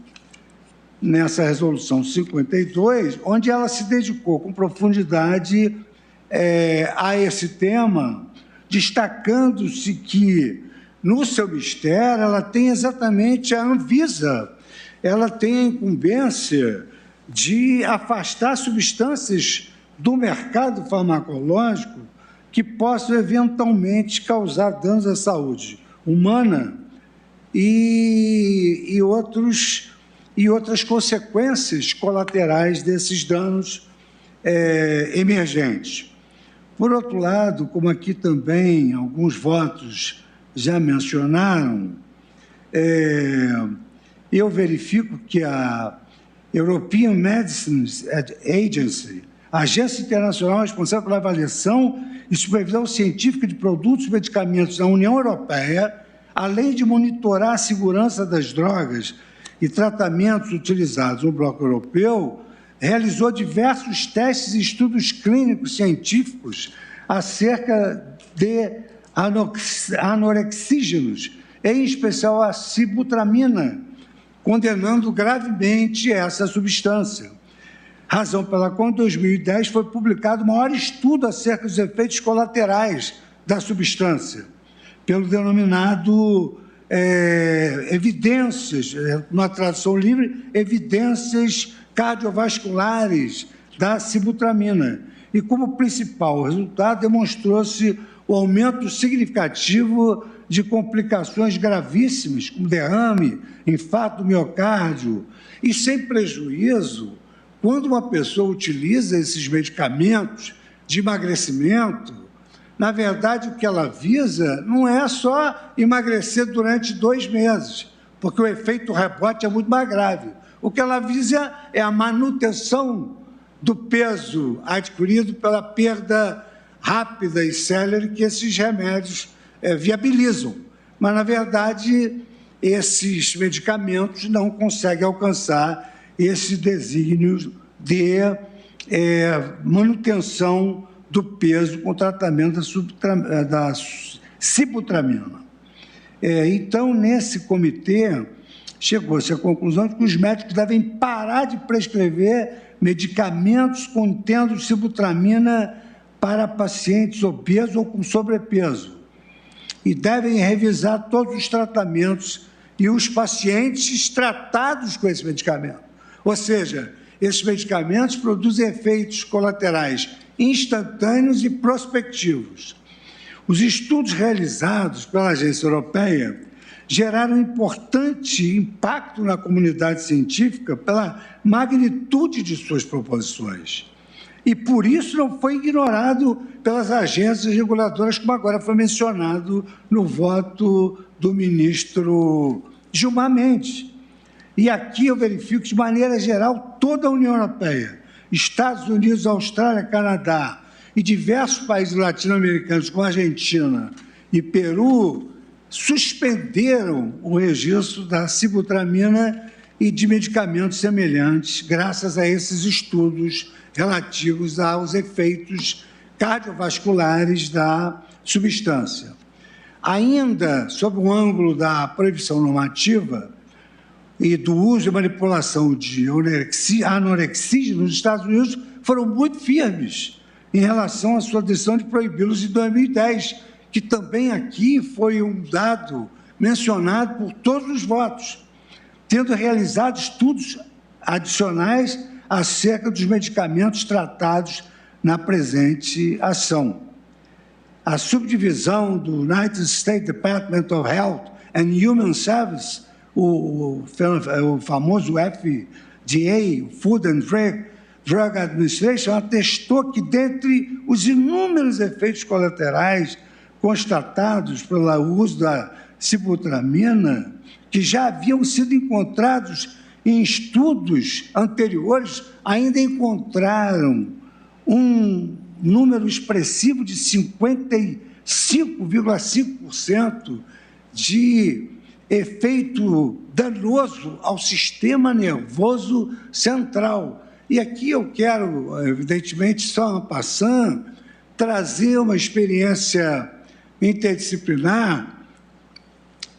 nessa resolução 52, onde ela se dedicou com profundidade a esse tema, destacando-se que, no seu mistério, ela tem exatamente a Anvisa, ela tem a incumbência de afastar substâncias do mercado farmacológico que possam eventualmente causar danos à saúde humana e outras consequências colaterais desses danos emergentes. Por outro lado, como aqui também alguns votos já mencionaram, eu verifico que a European Medicines Agency, a agência internacional responsável pela avaliação e supervisão científica de produtos e medicamentos da União Europeia, além de monitorar a segurança das drogas e tratamentos utilizados no bloco europeu, realizou diversos testes e estudos clínicos científicos acerca de anorexígenos, em especial a sibutramina, condenando gravemente essa substância. Razão pela qual, em 2010, foi publicado o maior estudo acerca dos efeitos colaterais da substância, pelo denominado evidências, na tradução livre, evidências cardiovasculares da sibutramina. E, como principal resultado, demonstrou-se o aumento significativo de complicações gravíssimas, como derrame, infarto do miocárdio, e sem prejuízo, quando uma pessoa utiliza esses medicamentos de emagrecimento, na verdade, o que ela visa não é só emagrecer durante 2 meses, porque o efeito rebote é muito mais grave. O que ela visa é a manutenção do peso adquirido pela perda rápida e célere que esses remédios viabilizam. Mas, na verdade, esses medicamentos não conseguem alcançar esse desígnio de manutenção do peso com tratamento da sibutramina. Então, nesse comitê, chegou-se à conclusão de que os médicos devem parar de prescrever medicamentos contendo sibutramina para pacientes obesos ou com sobrepeso e devem revisar todos os tratamentos e os pacientes tratados com esse medicamento. Ou seja, esses medicamentos produzem efeitos colaterais instantâneos e prospectivos. Os estudos realizados pela Agência Europeia geraram um importante impacto na comunidade científica pela magnitude de suas proposições. E, por isso, não foi ignorado pelas agências reguladoras, como agora foi mencionado no voto do ministro Gilmar Mendes. E aqui eu verifico, de maneira geral, toda a União Europeia, Estados Unidos, Austrália, Canadá e diversos países latino-americanos, como a Argentina e Peru, suspenderam o registro da sibutramina e de medicamentos semelhantes, graças a esses estudos relativos aos efeitos cardiovasculares da substância. Ainda, sob o ângulo da proibição normativa e do uso e manipulação de anorexia nos Estados Unidos, foram muito firmes em relação à sua decisão de proibi-los em 2010, que também aqui foi um dado mencionado por todos os votos, tendo realizado estudos adicionais acerca dos medicamentos tratados na presente ação. A subdivisão do United States Department of Health and Human Services, o famoso FDA, Food and Drug Administration, atestou que, dentre os inúmeros efeitos colaterais constatados pelo uso da sibutramina, que já haviam sido encontrados em estudos anteriores, ainda encontraram um número expressivo de 55,5% de efeito danoso ao sistema nervoso central. E aqui eu quero, evidentemente, só passando, trazer uma experiência interdisciplinar,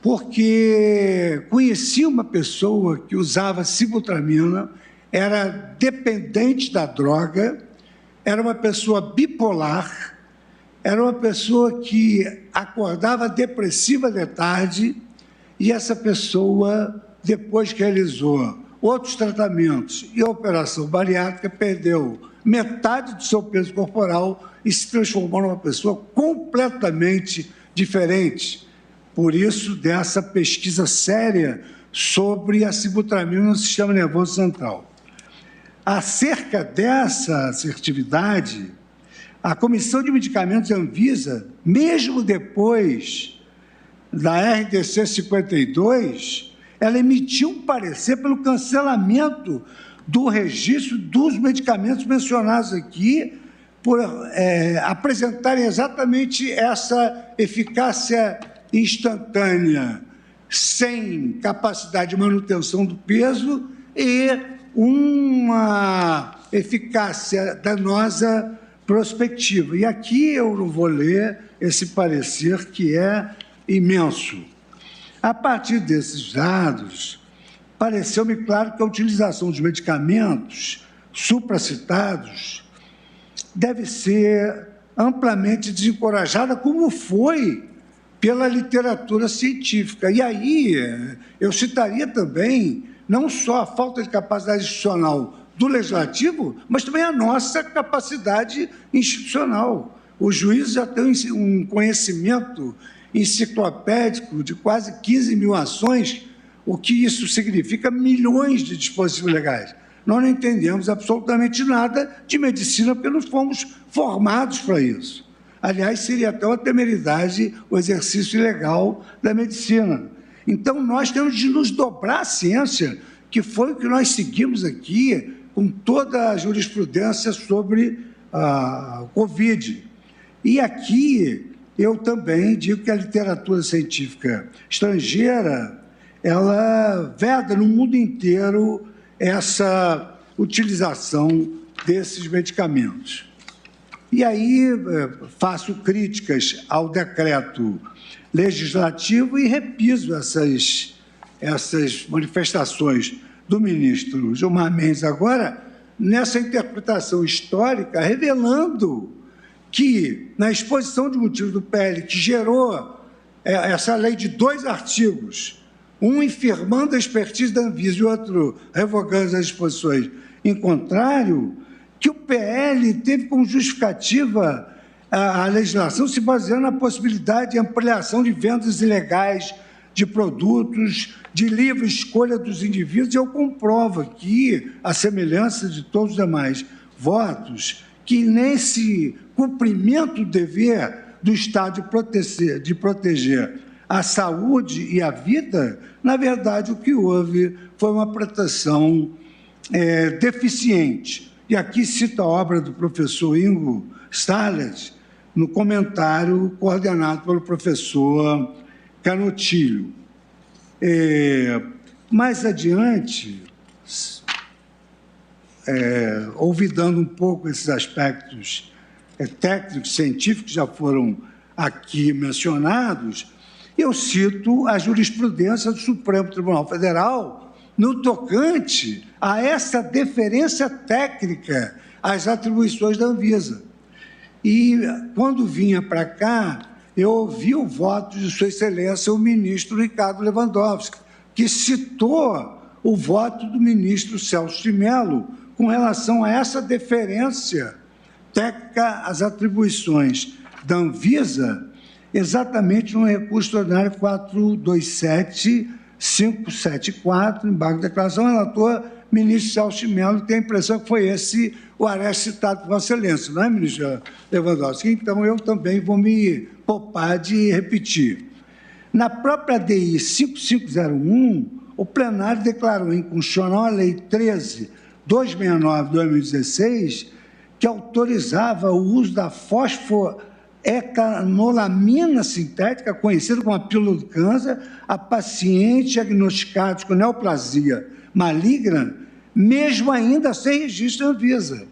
porque conheci uma pessoa que usava sibutramina, era dependente da droga, era uma pessoa bipolar, era uma pessoa que acordava depressiva de tarde, e essa pessoa, depois que realizou outros tratamentos e a operação bariátrica, perdeu metade do seu peso corporal e se transformou numa pessoa completamente diferente. Por isso, dessa pesquisa séria sobre a sibutramina no sistema nervoso central. Acerca dessa assertividade, a Comissão de Medicamentos Anvisa, mesmo depois da RDC 52, ela emitiu um parecer pelo cancelamento do registro dos medicamentos mencionados aqui, por apresentarem exatamente essa eficácia instantânea, sem capacidade de manutenção do peso e uma eficácia danosa prospectiva. E aqui eu não vou ler esse parecer, que é imenso. A partir desses dados, pareceu-me claro que a utilização dos medicamentos supracitados deve ser amplamente desencorajada, como foi pela literatura científica. E aí eu citaria também não só a falta de capacidade institucional do Legislativo, mas também a nossa capacidade institucional. Os juízes já têm um conhecimento enciclopédico de quase 15 mil ações, o que isso significa milhões de dispositivos legais. Nós não entendemos absolutamente nada de medicina, porque não fomos formados para isso. Aliás, seria até uma temeridade o exercício ilegal da medicina. Então, nós temos de nos dobrar à ciência, que foi o que nós seguimos aqui com toda a jurisprudência sobre a Covid. E aqui eu também digo que a literatura científica estrangeira, ela veda no mundo inteiro essa utilização desses medicamentos. E aí faço críticas ao decreto legislativo e repiso essas manifestações do ministro Gilmar Mendes agora, nessa interpretação histórica, revelando que, na exposição de motivos do PL, que gerou essa lei de 2 artigos, um infirmando a expertise da Anvisa e outro revogando as disposições em contrário, que o PL teve como justificativa a legislação se baseando na possibilidade de ampliação de vendas ilegais de produtos, de livre escolha dos indivíduos, e eu comprovo aqui, a semelhança de todos os demais votos, que nesse cumprimento do dever do Estado de proteger a saúde e a vida, na verdade, o que houve foi uma proteção deficiente. E aqui cito a obra do professor Ingo Stallert, no comentário coordenado pelo professor Canotilho. Mais adiante, olvidando um pouco esses aspectos técnicos, científicos, que já foram aqui mencionados, eu cito a jurisprudência do Supremo Tribunal Federal no tocante a essa deferência técnica às atribuições da Anvisa. E, quando vinha para cá, eu ouvi o voto de Sua Excelência, o ministro Ricardo Lewandowski, que citou o voto do ministro Celso de Mello com relação a essa deferência técnica às atribuições da Anvisa, exatamente no recurso ordinário 427.574, embargo de declaração, relator ministro Celso de Mello, tem a impressão que foi esse o areste citado por Vossa Excelência, não é, ministro Lewandowski? Então, eu também vou me poupar de repetir. Na própria DI 5501, o plenário declarou inconstitucional a Lei 13.269/2016, que autorizava o uso da fosfoetanolamina sintética, conhecida como a pílula do câncer, a pacientes diagnosticados com neoplasia maligna, mesmo ainda sem registro da Anvisa.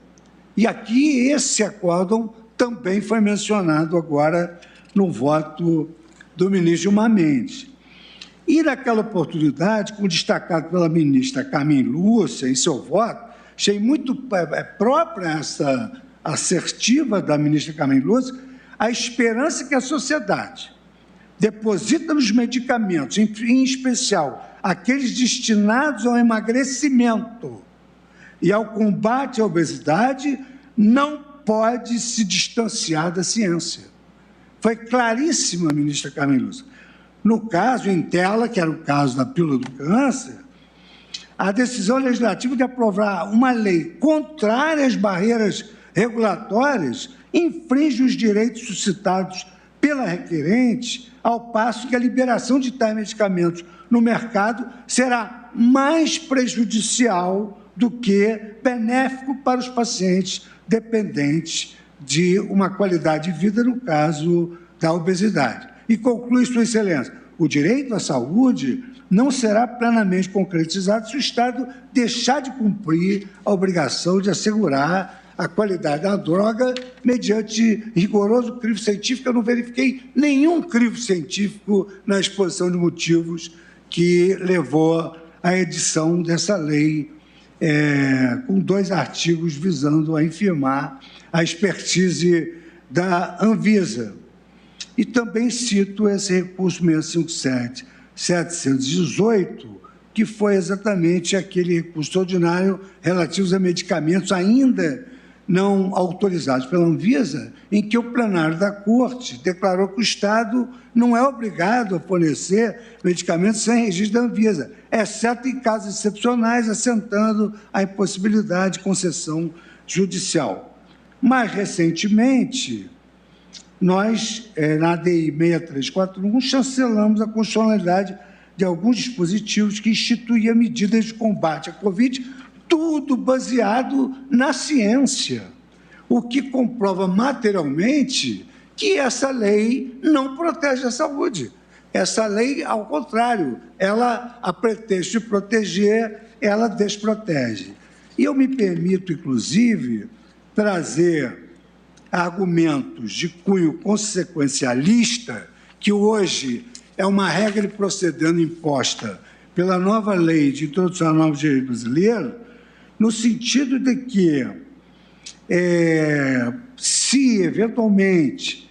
E aqui esse acórdão também foi mencionado agora no voto do ministro Gilmar Mendes. E naquela oportunidade, como destacado pela ministra Carmen Lúcia em seu voto, achei muito própria essa assertiva da ministra Carmen Lúcia, a esperança que a sociedade deposita nos medicamentos, em especial aqueles destinados ao emagrecimento e ao combate à obesidade, não pode se distanciar da ciência. Foi claríssima a ministra Carmen Lúcia. No caso em tela, que era o caso da pílula do câncer, a decisão legislativa de aprovar uma lei contrária às barreiras regulatórias infringe os direitos suscitados pela requerente, ao passo que a liberação de tais medicamentos no mercado será mais prejudicial do que benéfico para os pacientes dependentes de uma qualidade de vida, no caso da obesidade. E conclui Sua Excelência, o direito à saúde não será plenamente concretizado se o Estado deixar de cumprir a obrigação de assegurar a qualidade da droga mediante rigoroso crivo científico. Eu não verifiquei nenhum crivo científico na exposição de motivos que levou à edição dessa lei, com 2 artigos visando a infirmar a expertise da Anvisa. E também cito esse recurso 657.718, que foi exatamente aquele recurso ordinário relativo a medicamentos ainda não autorizados pela Anvisa, em que o plenário da Corte declarou que o Estado não é obrigado a fornecer medicamentos sem registro da Anvisa, exceto em casos excepcionais, assentando a impossibilidade de concessão judicial. Mais recentemente, nós, na ADI 6341, chancelamos a constitucionalidade de alguns dispositivos que instituíam medidas de combate à Covid, tudo baseado na ciência, o que comprova materialmente que essa lei não protege a saúde. Essa lei, ao contrário, ela, a pretexto de proteger, ela desprotege. E eu me permito, inclusive, trazer argumentos de cunho consequencialista, que hoje é uma regra de procedendo imposta pela nova lei de introdução ao novo direito brasileiro, no sentido de que, se eventualmente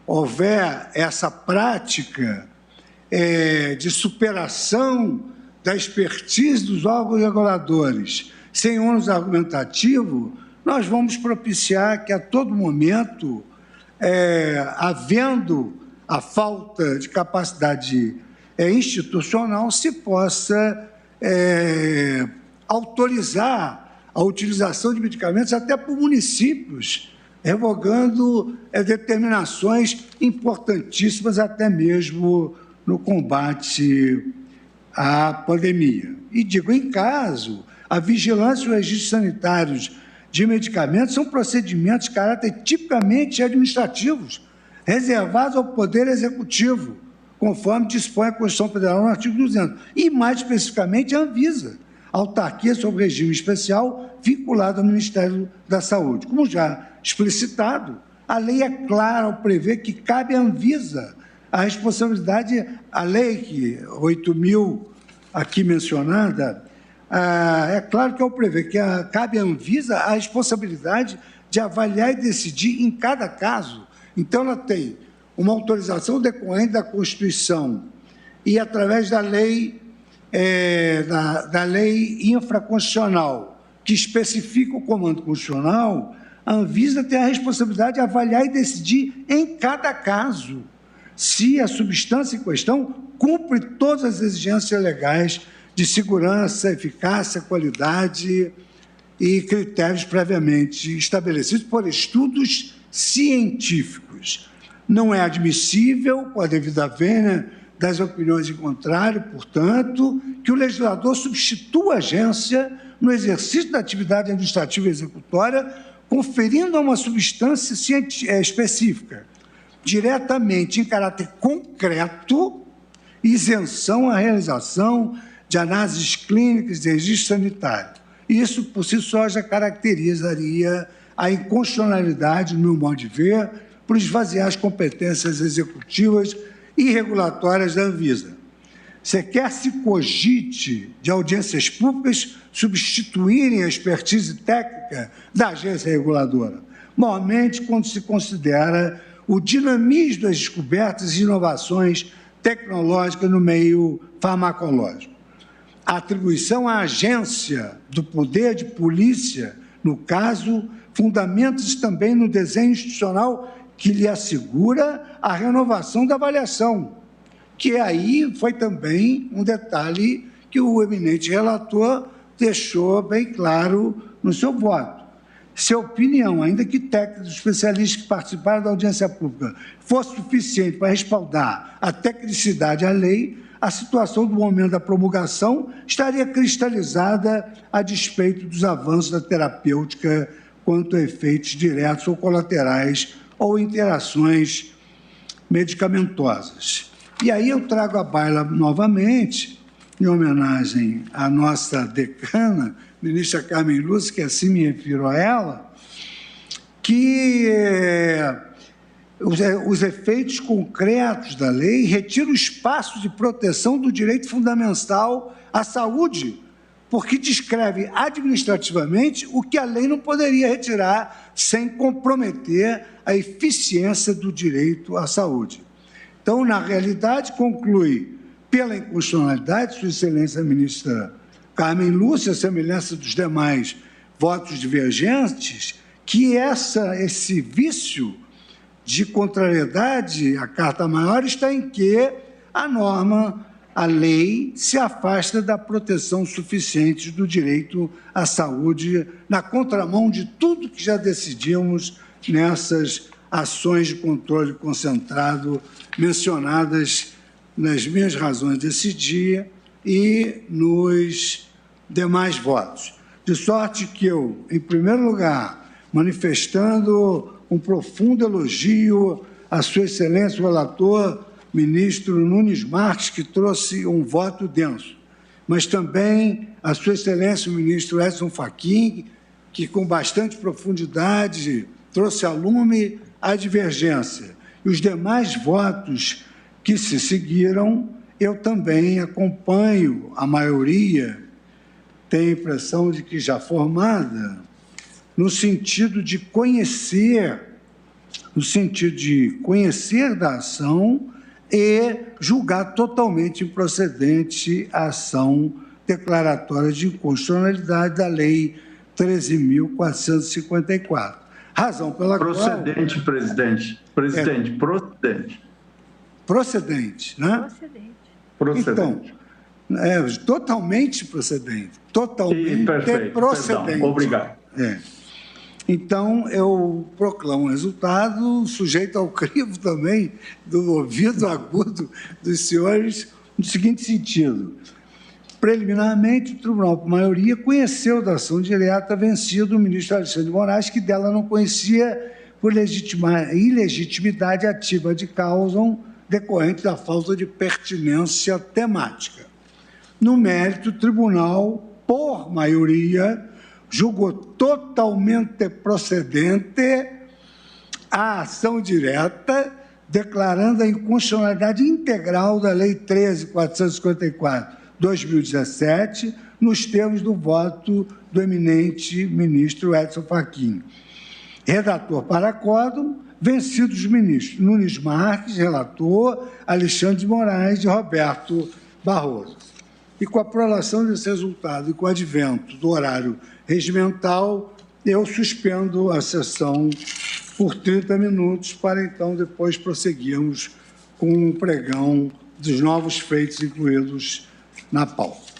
houver essa prática de superação da expertise dos órgãos reguladores sem ônus argumentativo, nós vamos propiciar que, a todo momento, havendo a falta de capacidade institucional, se possa autorizar a utilização de medicamentos até por municípios, revogando determinações importantíssimas até mesmo no combate à pandemia. E digo, em caso, a vigilância e os registros sanitários de medicamentos são procedimentos de caráter tipicamente administrativos, reservados ao Poder Executivo, conforme dispõe a Constituição Federal no artigo 200, e, mais especificamente, a Anvisa, autarquia sobre regime especial vinculado ao Ministério da Saúde. Como já explicitado, a lei é clara ao prever que cabe à Anvisa a responsabilidade, a lei 8.000 aqui mencionada, é claro que ao prever que cabe à Anvisa a responsabilidade de avaliar e decidir em cada caso. Então, ela tem uma autorização decorrente da Constituição e, através da lei, da lei infraconstitucional, que especifica o comando constitucional, a Anvisa tem a responsabilidade de avaliar e decidir em cada caso se a substância em questão cumpre todas as exigências legais de segurança, eficácia, qualidade e critérios previamente estabelecidos por estudos científicos. Não é admissível, com a devida vênia das opiniões em contrário, portanto, que o legislador substitua a agência no exercício da atividade administrativa e executória, conferindo a uma substância específica, diretamente em caráter concreto, isenção à realização de análises clínicas de registro sanitário. Isso, por si só, já caracterizaria a inconstitucionalidade, no meu modo de ver, por esvaziar as competências executivas e regulatórias da Anvisa. Sequer se cogite de audiências públicas substituírem a expertise técnica da agência reguladora, normalmente quando se considera o dinamismo das descobertas e inovações tecnológicas no meio farmacológico. A atribuição à agência do poder de polícia, no caso, fundamenta-se também no desenho institucional que lhe assegura a renovação da avaliação, que aí foi também um detalhe que o eminente relator deixou bem claro no seu voto. Se a opinião, ainda que técnicos especialistas que participaram da audiência pública, fosse suficiente para respaldar a tecnicidade da lei, a situação do momento da promulgação estaria cristalizada a despeito dos avanços da terapêutica quanto a efeitos diretos ou colaterais ou interações medicamentosas. E aí eu trago à baila novamente, em homenagem à nossa decana, ministra Carmen Lúcia, que assim me refiro a ela, que os efeitos concretos da lei retiram o espaço de proteção do direito fundamental à saúde, porque descreve administrativamente o que a lei não poderia retirar sem comprometer a eficiência do direito à saúde. Então, na realidade, conclui, pela inconstitucionalidade, Sua Excelência a ministra Carmen Lúcia, a semelhança dos demais votos divergentes, que esse vício de contrariedade à Carta Maior está em que a norma, a lei, se afasta da proteção suficiente do direito à saúde, na contramão de tudo que já decidimos nessas ações de controle concentrado mencionadas nas minhas razões desse dia e nos demais votos. De sorte que eu, em primeiro lugar, manifestando um profundo elogio à Sua Excelência, o relator, ministro Nunes Marques, que trouxe um voto denso. mas também a Sua Excelência o ministro Edson Fachin, que com bastante profundidade trouxe a lume a divergência. E os demais votos que se seguiram, eu também acompanho, a maioria tem a impressão de que já formada, no sentido de conhecer da ação e julgar totalmente improcedente a ação declaratória de inconstitucionalidade da Lei 13.454. Razão pela procedente, qual... Presidente. Procedente. Procedente, né? Procedente. Então, totalmente procedente. Totalmente perfeito, procedente. Perdão, obrigado. Então, eu proclamo o resultado, sujeito ao crivo também do ouvido agudo dos senhores, no seguinte sentido. Preliminarmente, o Tribunal, por maioria, conheceu da ação direta vencida o ministro Alexandre de Moraes, que dela não conhecia por ilegitimidade ativa de causa decorrente da falta de pertinência temática. No mérito, o Tribunal, por maioria, julgou totalmente procedente a ação direta, declarando a inconstitucionalidade integral da Lei 13.454/2017, nos termos do voto do eminente ministro Edson Fachin. Redator para acórdão, vencidos os ministros Nunes Marques, relator, Alexandre de Moraes e Roberto Barroso. E com a aprovação desse resultado e com o advento do horário regimental, eu suspendo a sessão por 30 minutos para, então, depois prosseguirmos com o pregão dos novos feitos incluídos na pauta.